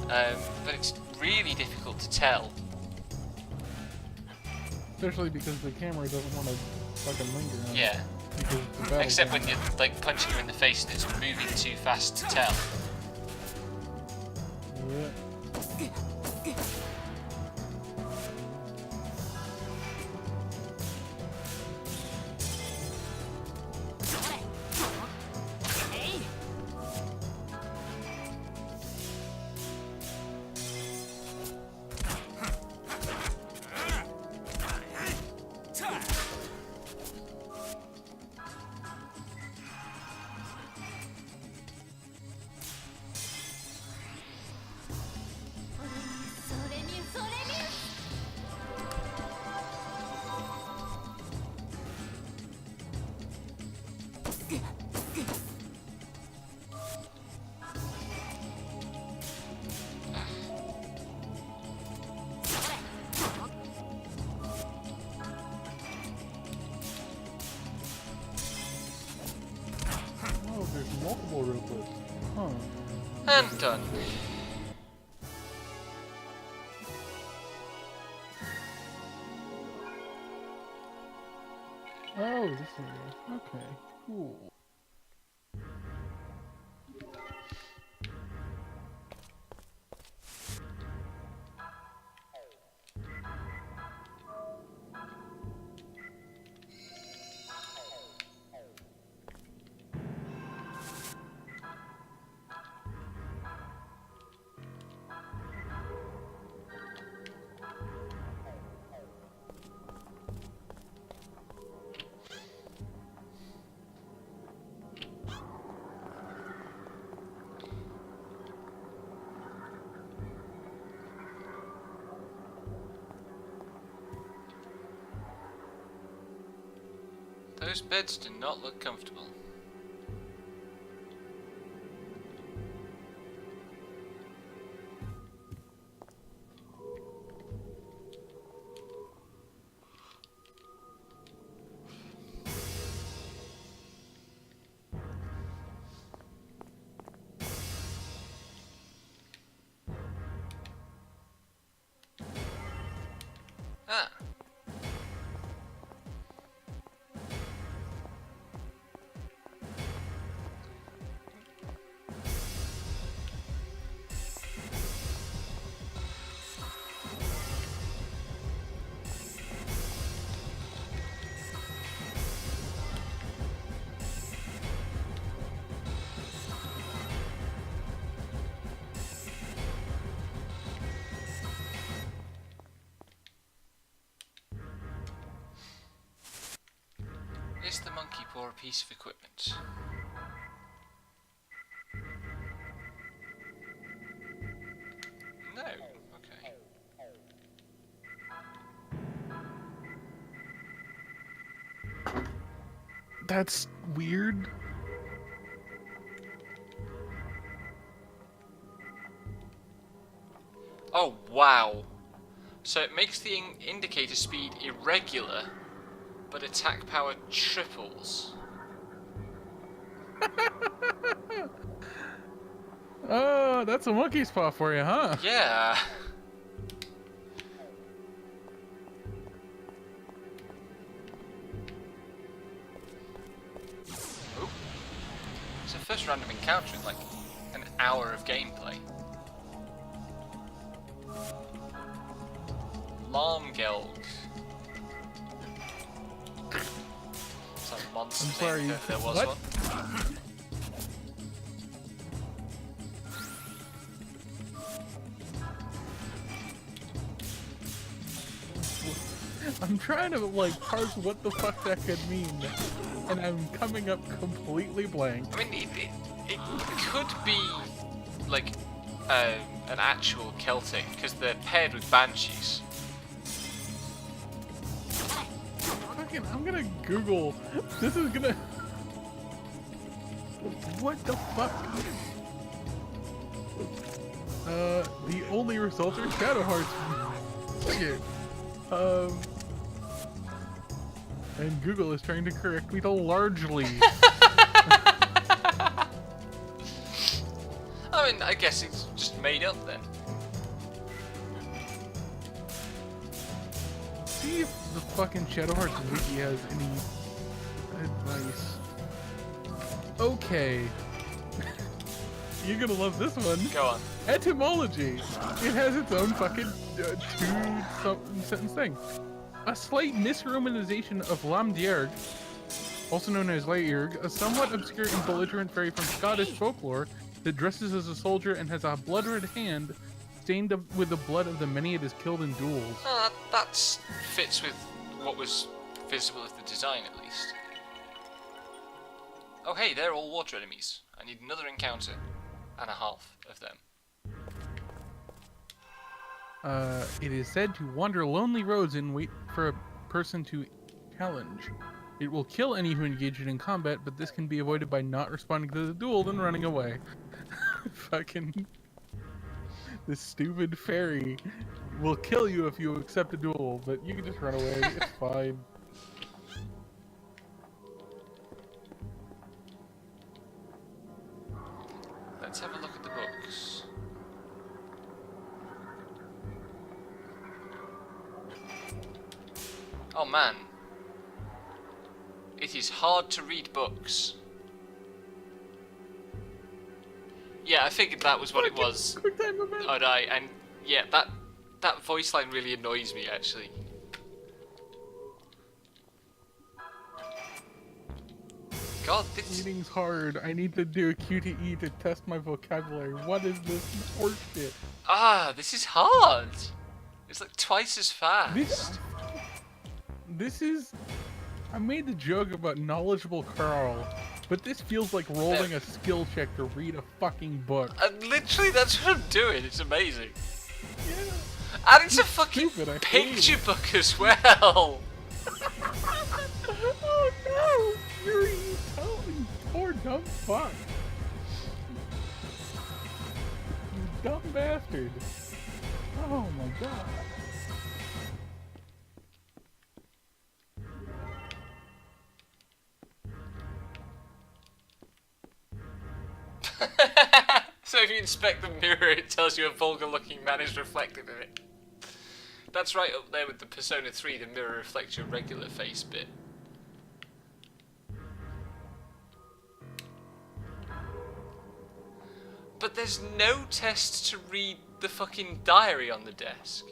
But it's really difficult to tell. Especially because the camera doesn't want to fucking linger on it. Yeah. Because it's a battle Except when game. you're like punching him in the face and it's moving too fast to tell. Yeah. Oh, there's multiple ropelets. Huh. And done. Oh, this area. Okay, cool. Those beds do not look comfortable. Ah. Is the monkey paw a piece of equipment? No. Okay. That's weird. Oh wow. So it makes the indicator speed irregular, but attack power triples. Oh, that's a monkey's paw for you, huh? Yeah. Oh. It's the first random encounter in like an hour of gameplay. Larmgelg. Some monster I'm sorry, name if there was what? one. I'm trying to like parse what the fuck that could mean, and I'm coming up completely blank. I mean, it could be like an actual Celtic because they're paired with banshees. Fucking, I'm gonna Google. This is gonna. What the fuck? The only result are Shadow Hearts. Okay. And Google is trying to correct me to largely. I mean, I guess it's just made up then. See if the fucking Shadow Hearts wiki has any advice. Okay. You're gonna love this one. Go on. Etymology. It has its own fucking two-sentence thing. A slight misromanization of Lamdierg, also known as Lairg, a somewhat obscure and belligerent fairy from Scottish folklore that dresses as a soldier and has a blood-red hand stained with the blood of the many it has killed in duels. That fits with what was visible of the design, at least. Oh hey, they're all water enemies. I need another encounter and a half of them. It is said to wander lonely roads and wait for a person to challenge. It will kill any who engage it in combat, but this can be avoided by not responding to the duel, then running away. Fucking... This stupid fairy will kill you if you accept a duel, but you can just run away, it's fine. Let's have a look at the books. Oh man. It is hard to read books. Yeah, I figured that was what it was. Quick time event. Oh, and yeah, that voice line really annoys me actually. God, this... Reading's hard. I need to do a QTE to test my vocabulary. What is this horseshit? Ah, this is hard. It's like twice as fast. This is... I made the joke about knowledgeable Carl, but this feels like rolling a skill check to read a fucking book. And literally, that's what I'm doing. It's amazing. Yeah. And it's a fucking Stupid, I hate picture book as well. Oh no! Yuri, you totally poor dumb fuck. You dumb bastard. Oh my god. So if you inspect the mirror, it tells you a vulgar-looking man is reflected in it. That's right up there with the Persona 3, the mirror reflects your regular face bit. But there's no test to read the fucking diary on the desk.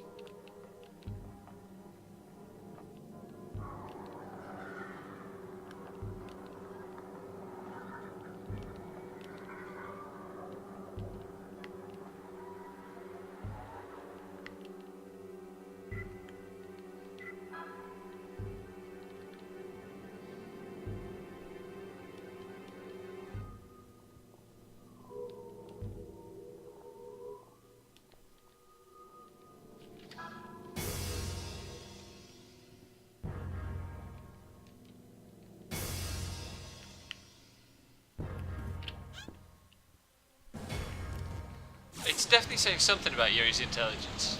It's definitely saying something about Yuri's intelligence.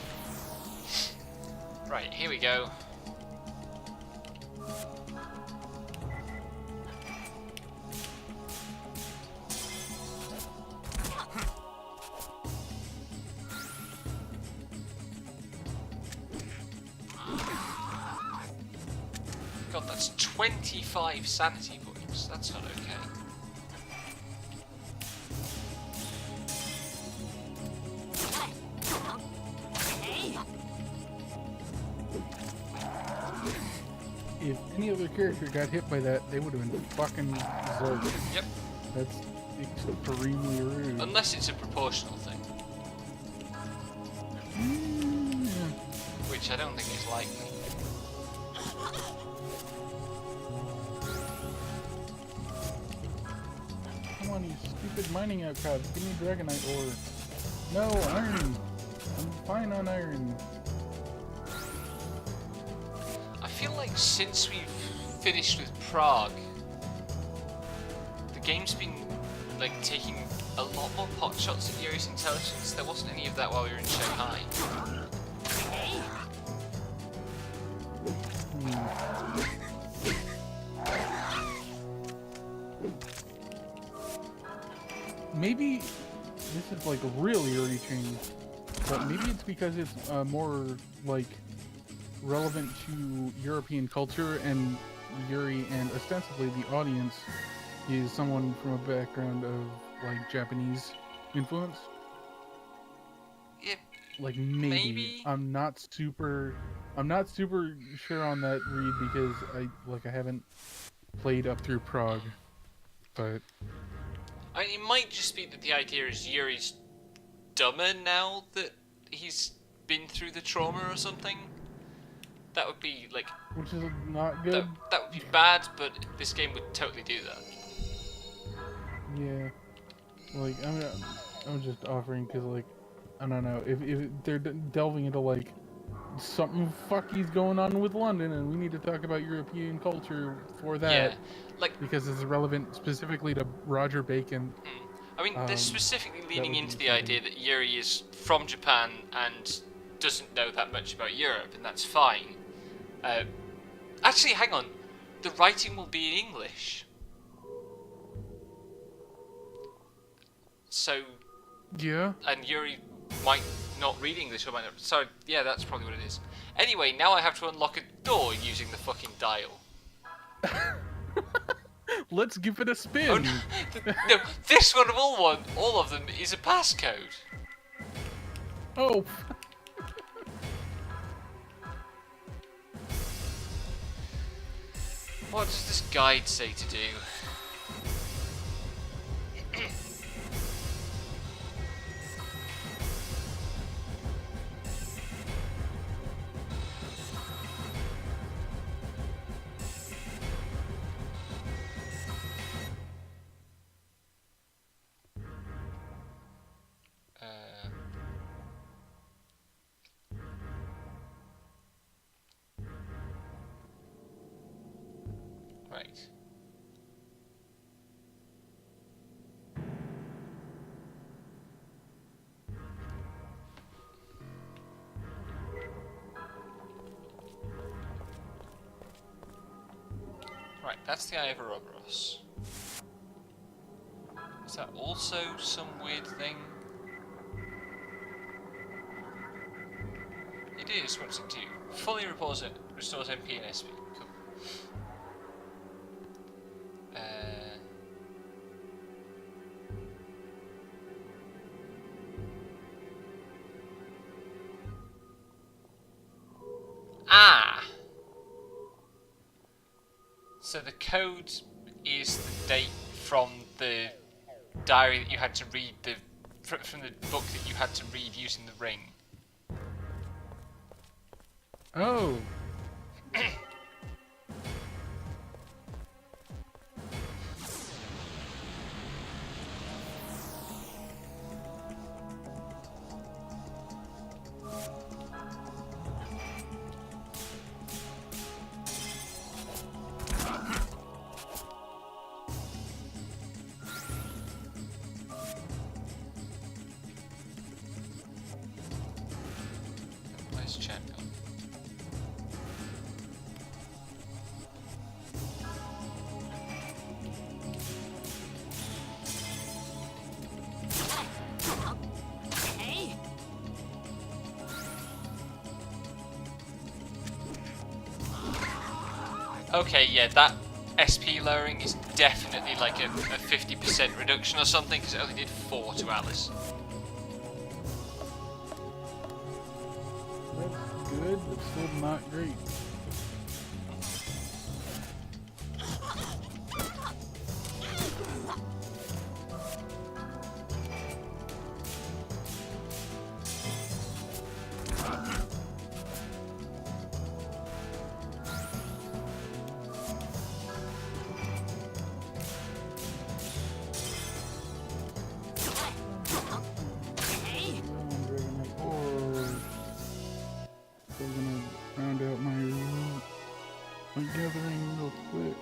Right, here we go. God, that's 25 sanity points. That's not okay. If any other character got hit by that, they would have been fucking zerged. Yep. That's extremely rude. Unless it's a proportional thing. Which I don't think is likely. Come on, you stupid mining outcasts. Give me Dragonite ore. No, iron. I'm fine on iron. I feel like since we've finished with Prague, the game's been like taking a lot more pot shots at Yuri's intelligence. There wasn't any of that while we were in Shanghai. Maybe this is like really early change, but maybe it's because it's more like relevant to European culture, and Yuri and ostensibly the audience is someone from a background of like Japanese influence. Yeah, Like maybe. I'm not super sure on that read because I haven't played up through Prague, but I mean, it might just be that the idea is Yuri's dumber now that he's been through the trauma or something. That would be like which is not good. that would be bad, but this game would totally do that. Yeah, like I'm just offering because like I don't know if they're delving into like something fucky's going on with London and we need to talk about European culture for that. Yeah, like because it's relevant specifically to Roger Bacon. I mean, they're specifically leaning would into be the idea that Yuri is from Japan and doesn't know that much about Europe, and that's fine. Actually, hang on. The writing will be in English. So, Yeah. and Yuri might not read English or might not. So, yeah, that's probably what it is. Anyway, now I have to unlock a door using the fucking dial. Let's give it a spin. Oh, no, no, this one of all of them is a passcode. Oh. What does this guide say to do? Right. Right, that's the Eye of Ouroboros. Is that also some weird thing? It is, what's it do? Fully restores MP and SP. Cool. So the code is the date from the diary that you had to read, from the book that you had to read using the ring. Oh. Where's Chad gone? Hey! Okay, yeah, that SP lowering is definitely like a 50% reduction or something, because it only did 4 to Alice. That's good, but still not great. Hey! So I'm gonna round out my gathering real quick.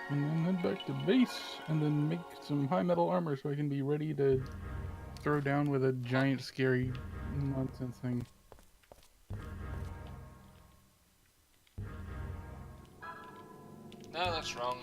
And then head back to base and then make some high metal armor so I can be ready to throw down with a giant scary nonsense thing. No, that's wrong.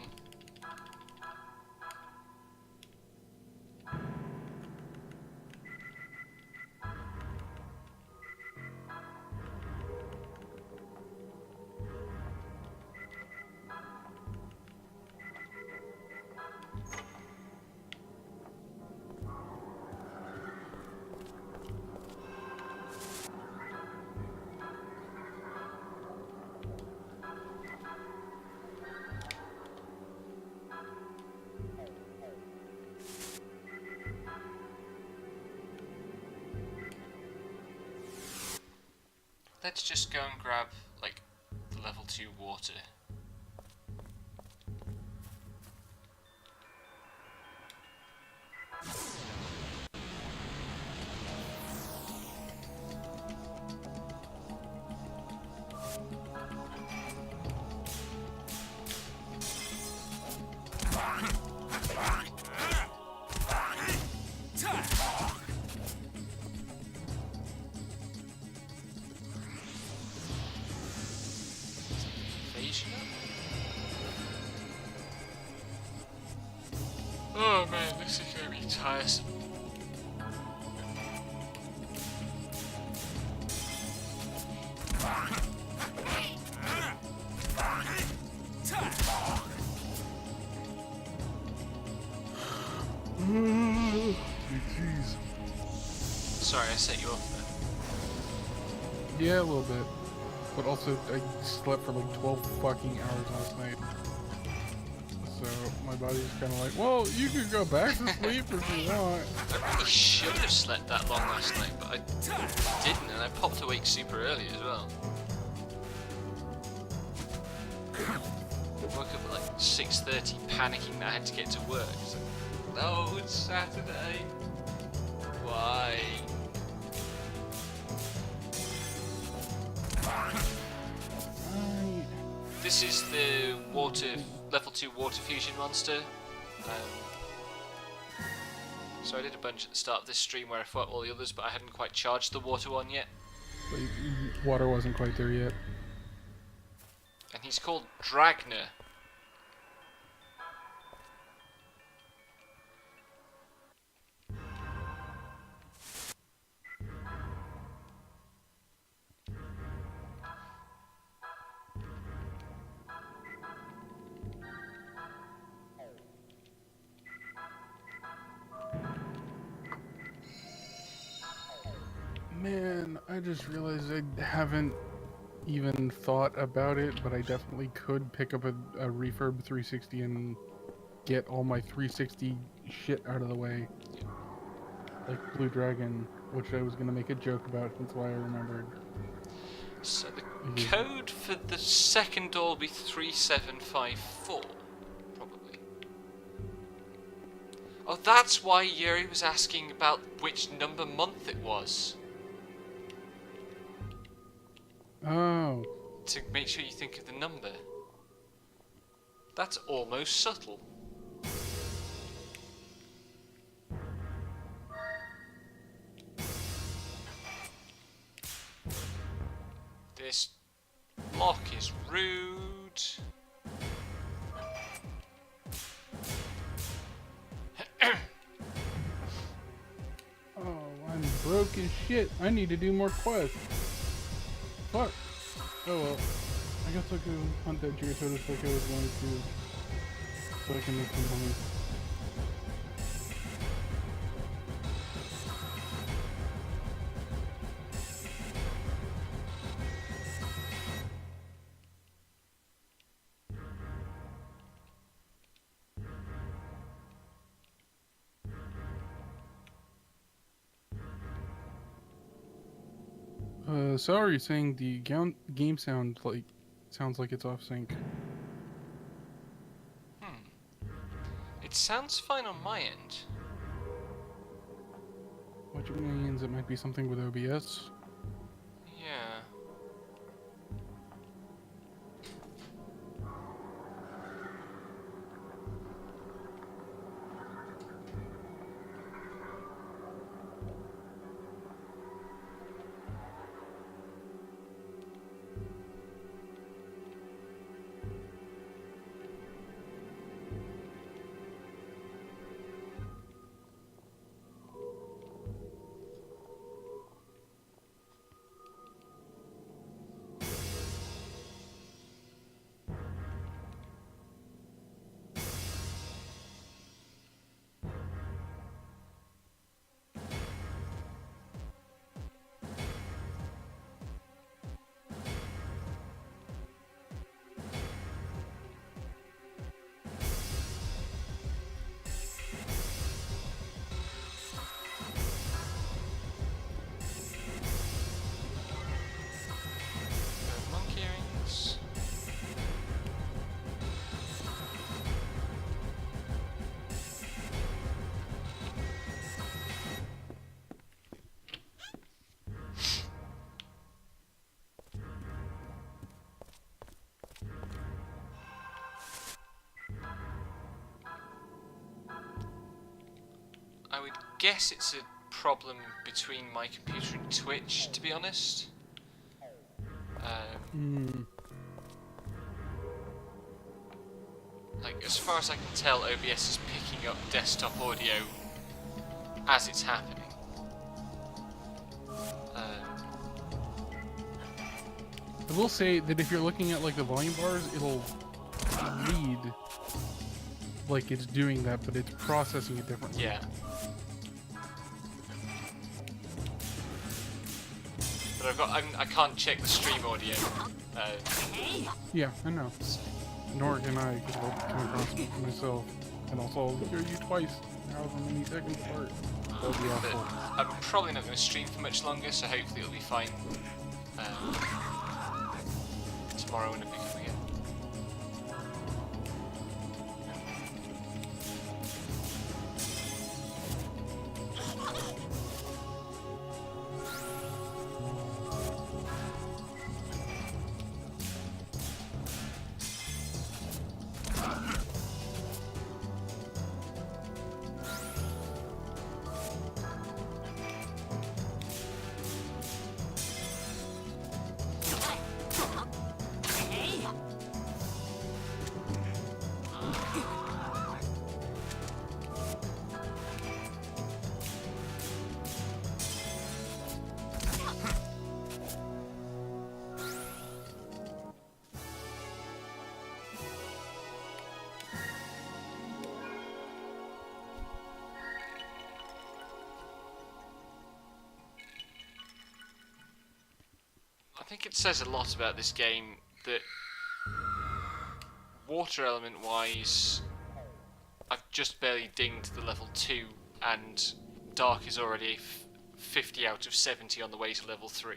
Let's just go and grab, like, the level 2 water. Oh man, this is gonna be tiresome. Jeez. Sorry, I set you off there. Yeah, a little bit. But also, I slept for like 12 fucking hours last night. So, my body's kind of like, well, you can go back to sleep if you want. I really should have slept that long last night, but I didn't, and I popped awake super early as well. Woke up at like 6:30 panicking that I had to get to work. So, no, it's Saturday. Why? this is the level 2 water fusion monster. So I did a bunch at the start of this stream where I fought all the others, but I hadn't quite charged the water one yet. Like, water wasn't quite there yet. And he's called Dragner. Man, I just realized I haven't even thought about it, but I definitely could pick up a refurb 360 and get all my 360 shit out of the way. Like Blue Dragon, which I was gonna make a joke about, that's why I remembered. So the code for the second door will be 3754, probably. Oh, that's why Yuri was asking about which number month it was. Oh. To make sure you think of the number. That's almost subtle. This block is rude. Oh, I'm broke as shit. I need to do more quests. Fuck. Oh well. I guess I'll go hunt that Geototus like I was going to. So I can make some money. So are you saying the game sounds like it's off sync? It sounds fine on my end. Which means it might be something with OBS. Yeah. Monkey earrings. I would guess it's a problem between my computer and Twitch, to be honest. Like, as far as I can tell, OBS is picking up desktop audio as it's happening. I will say that if you're looking at like the volume bars, it'll read like it's doing that, but it's processing it differently. Yeah. But I can't check the stream audio. Hey! Yeah, I know. Nor can I, because I'll come across it myself. And also, I'll hear you twice, however many seconds apart. That'll be But awful. I'm probably not going to stream for much longer, so hopefully it'll be fine tomorrow when I pick up again. think it says a lot about this game that water element wise, I've just barely dinged the level 2 and dark is already 50 out of 70 on the way to level 3.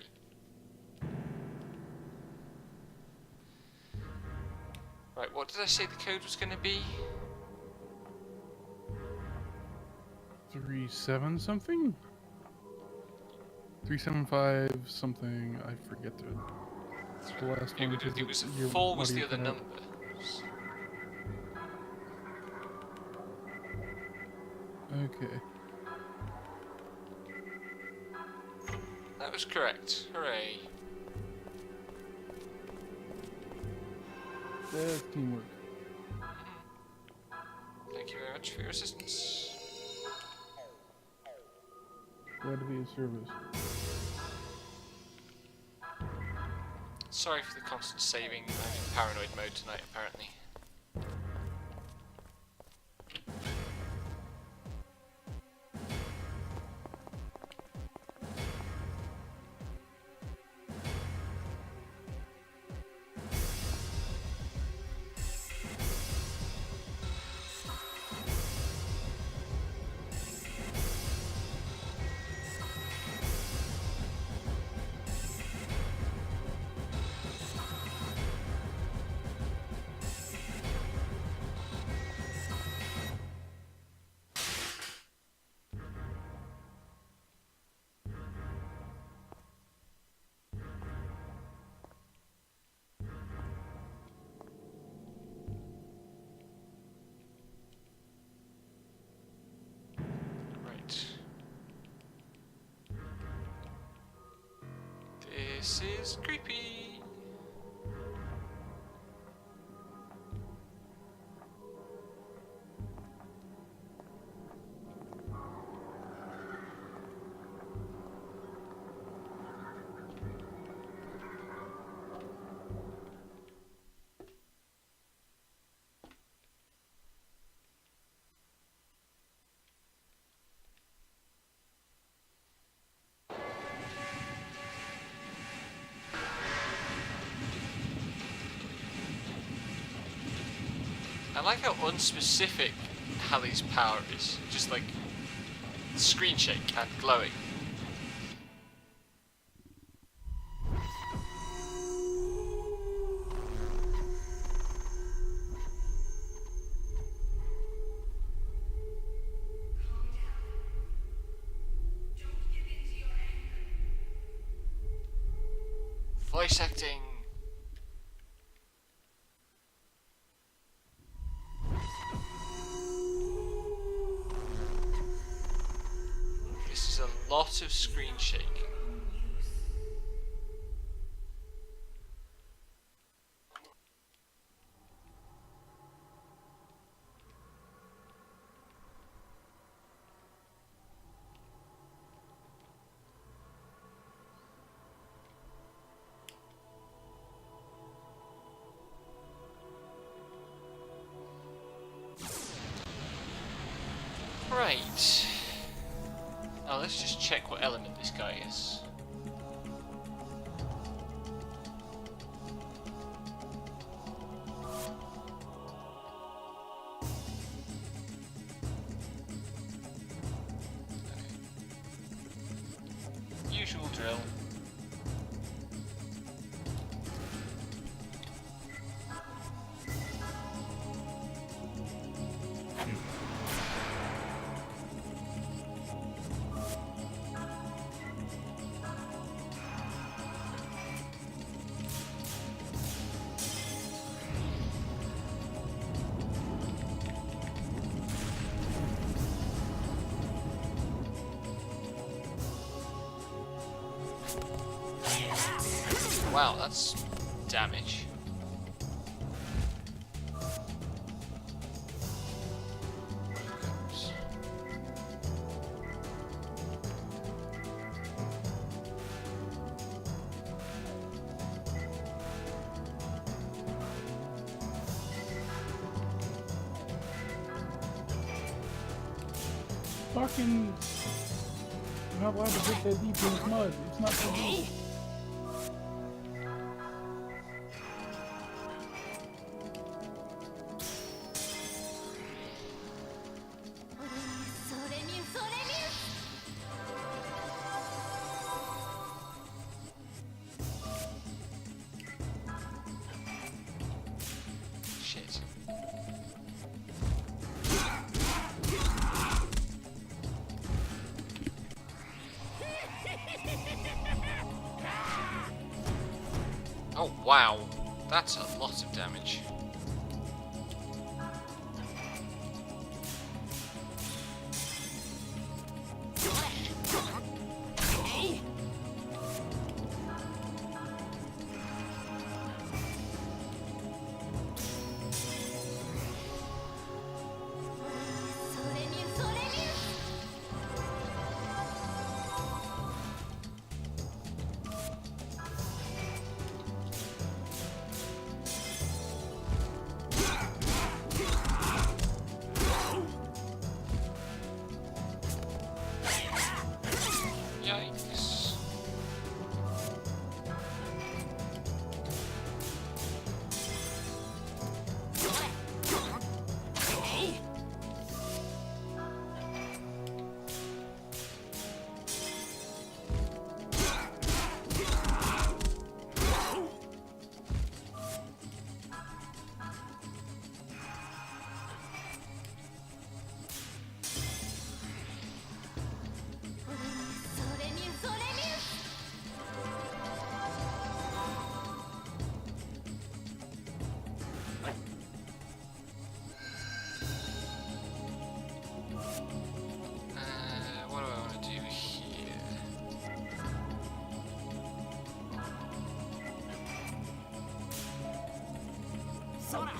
Right, what did I say the code was going to be? 37 something? 375 something, I forget the last one. It was your 4 was audio the other cut out. number. Okay. That was correct. Hooray. That's teamwork. Thank you very much for your assistance. Glad to be of service. Sorry for the constant saving. I'm in paranoid mode tonight, apparently. Right. This is creepy. I like how unspecific Hallie's power is. Just like screen shake and glowing. Voice acting. This is a lot of screen shake. Right. Now let's just check what element this guy is. Usual drill. Wow, that's damage. Oops. Fucking... You're not allowed to get that deep in the mud. It's not so deep. wow, that's a lot of damage. Yikes. What do I want to do here? Sora.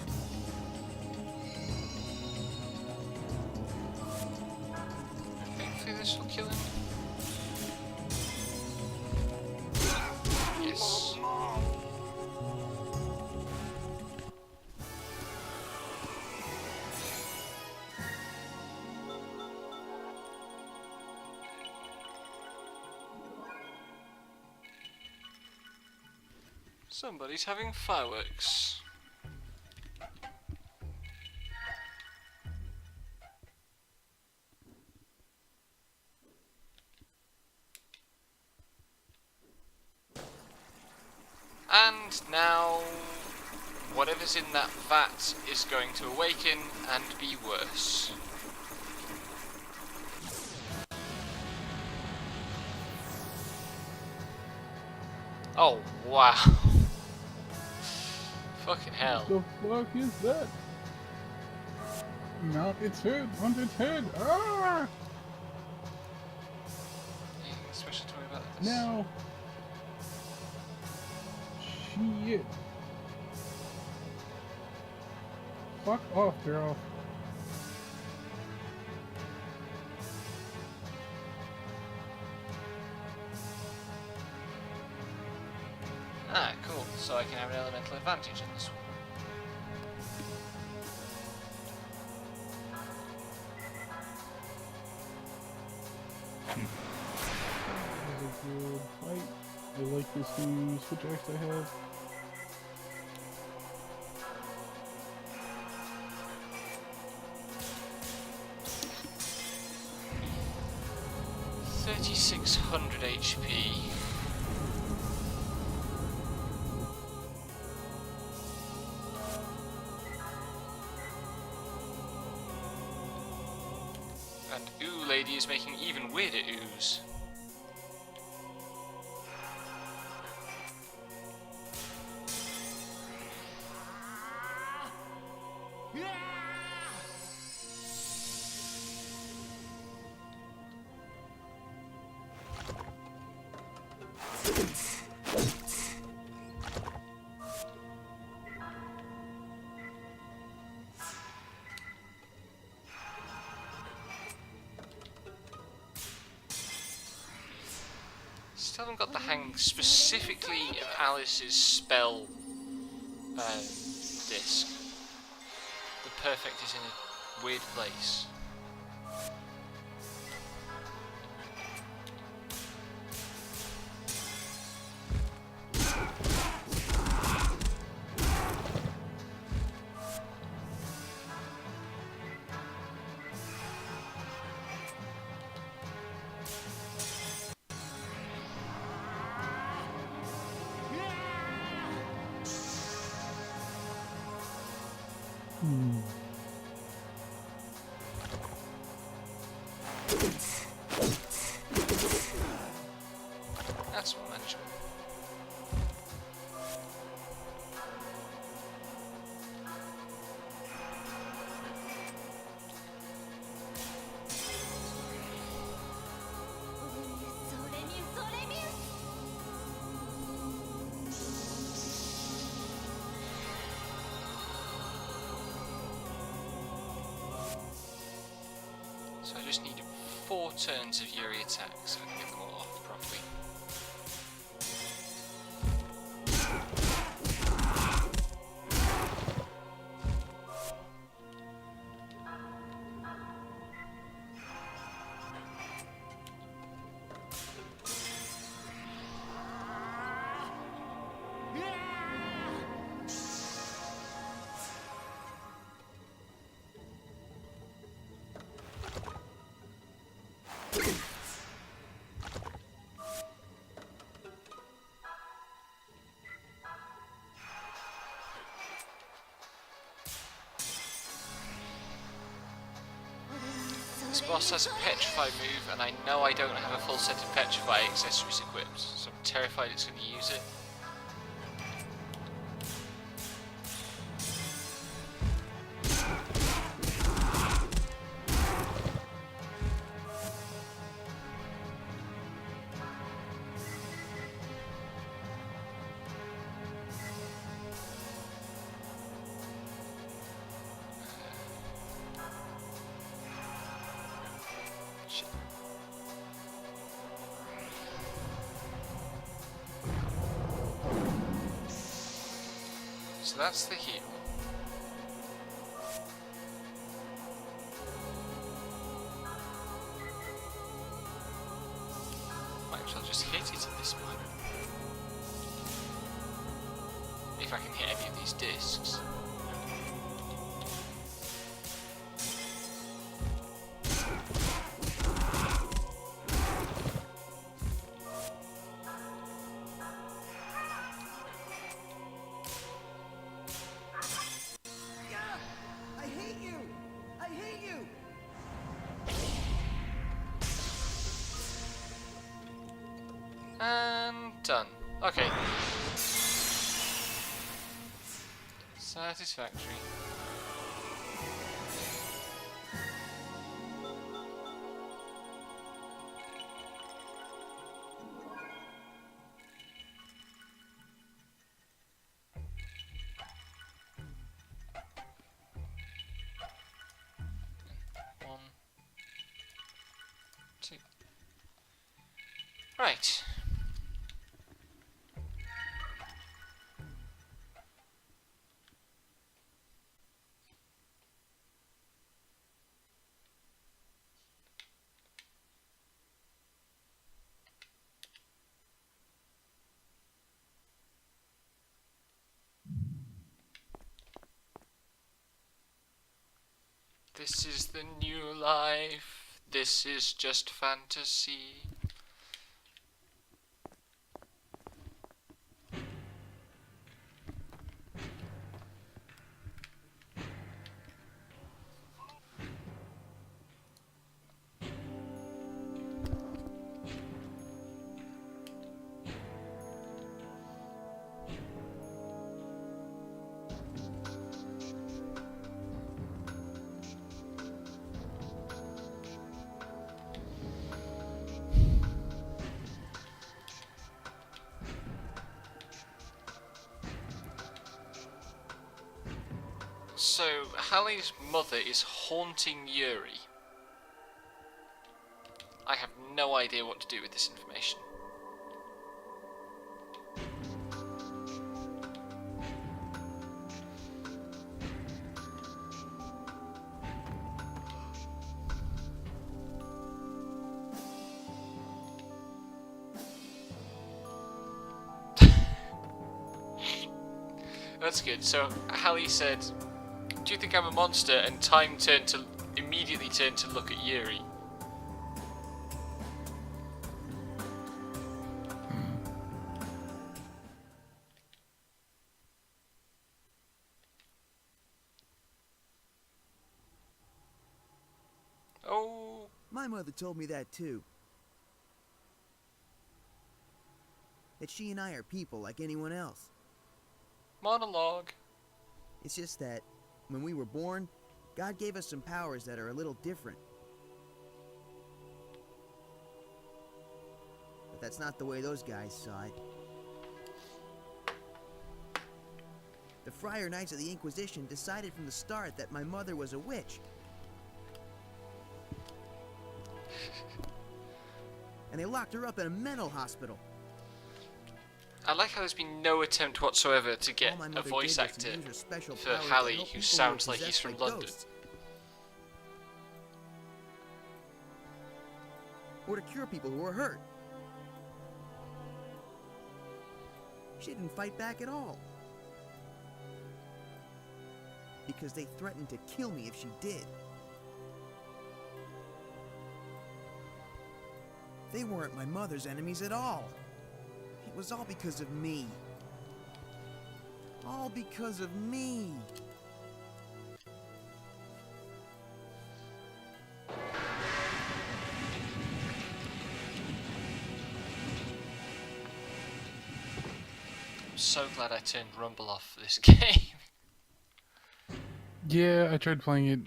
Hopefully this will kill him. Yes. Somebody's having fireworks. And now, whatever's in that vat is going to awaken and be worse. Oh, wow. Fucking hell. The fuck is that? Mount its head, on its head. Ah! Yeah, especially to worry about this. Now. Shit. Fuck off, girl. Ah, cool. So I can have an elemental advantage in this one. That was a good fight. I like this new switch axe I have. $3,600 HP. And Ooh Lady is making even weirder ooze. Still haven't got the hang specifically of Alice's spell disc. The perfect is in a weird place. That's manageable. So I just need 4 turns of Yuri attacks so I can get them all off properly. This boss has a Petrify move, and I know I don't have a full set of Petrify accessories equipped, so I'm terrified it's going to use it. Shit. So that's the heal. Might as well just hit it at this point. If I can hit any of these discs. I hate you! I hate you! And done. Okay. Satisfactory. One, two. Right. This is the new life. This is just fantasy. So, Hallie's mother is haunting Yuri. I have no idea what to do with this information. That's good. So, Hallie said, "Do you think I'm a monster?" And Time immediately turned to look at Yuri. Oh, My mother told me that too. That she and I are people like anyone else. monologue. It's just that, when we were born, God gave us some powers that are a little different. But that's not the way those guys saw it. The Friar Knights of the Inquisition decided from the start that my mother was a witch. And they locked her up in a mental hospital. I like how there's been no attempt whatsoever to get All my a mother voice did was actor use her special for powers to Hallie help who people sounds were like he's possessed from by London. ghosts. Or to cure people who were hurt. She didn't fight back at all. Because they threatened to kill me if she did. They weren't my mother's enemies at all. It was all because of me. All because of me. I'm so glad I turned Rumble off for this game. Yeah, I tried playing it,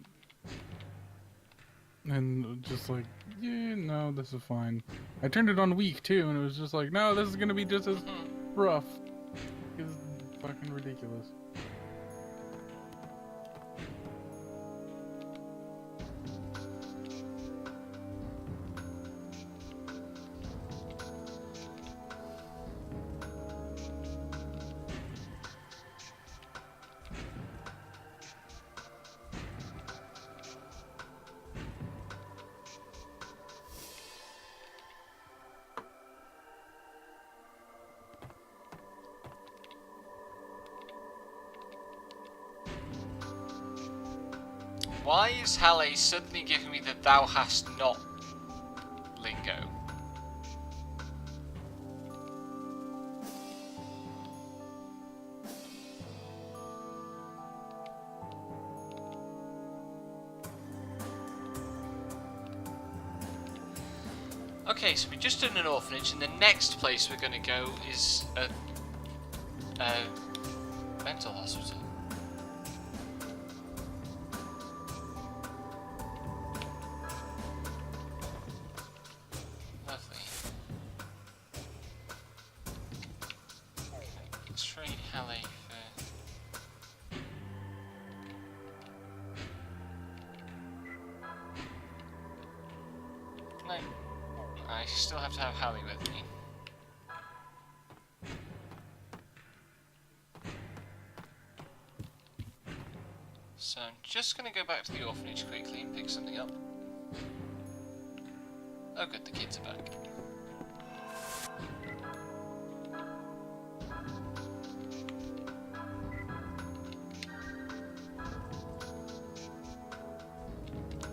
and just like, yeah, no, this is fine. I turned it on weak too, and it was just like, no, this is gonna be just as rough. It's fucking ridiculous. Why is Hallie suddenly giving me the thou hast not lingo? Okay, so we've just done an orphanage, and the next place we're going to go is a mental hospital. Lovely. Let's trade Hallie for... No. I still have to have Hallie with me. So I'm just going to go back to the orphanage quickly and pick something up. Oh good, the kids are back.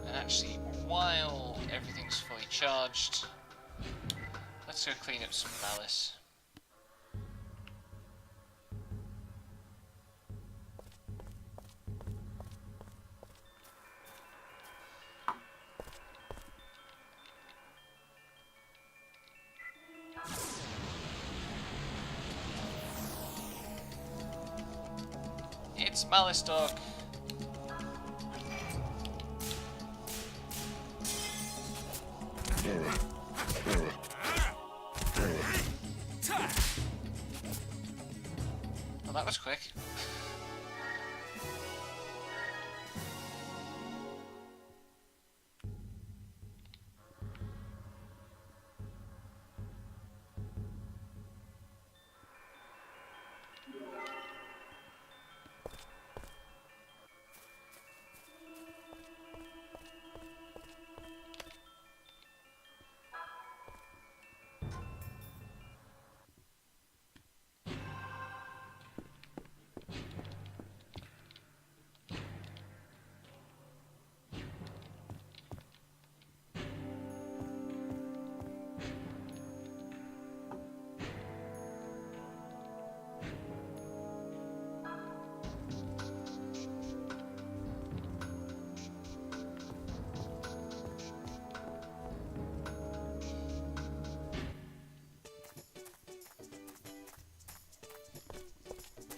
And actually, while everything's fully charged, let's go clean up some malice. It's Malice Dog. Well, that was quick.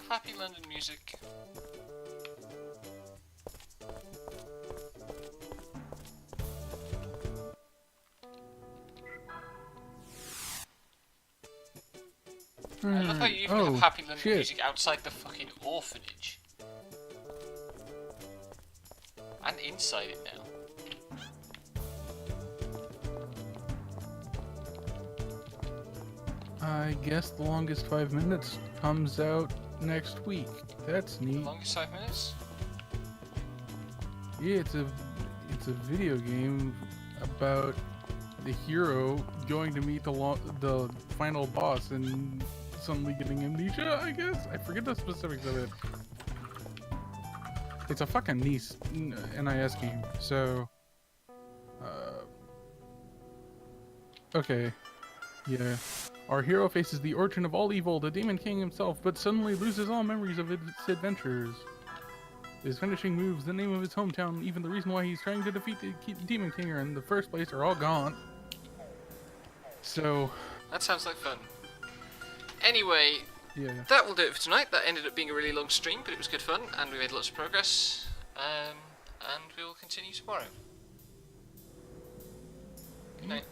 Happy London music. I love how you even have Happy London shit. music outside the fucking orphanage. And inside it now. I guess the longest 5 minutes comes out next week. That's neat. Longest 5 minutes? Yeah, it's a video game about the hero going to meet the final boss and suddenly getting amnesia, I guess? I forget the specifics of it. It's a fucking NIS game, so... okay. Yeah. Our hero faces the origin of all evil, the Demon King himself, but suddenly loses all memories of its adventures. His finishing moves, the name of his hometown, even the reason why he's trying to defeat the Demon King in the first place are all gone. So... That sounds like fun. Anyway, yeah. that will do it for tonight. That ended up being a really long stream, but it was good fun, and we made lots of progress. And we will continue tomorrow. Good night.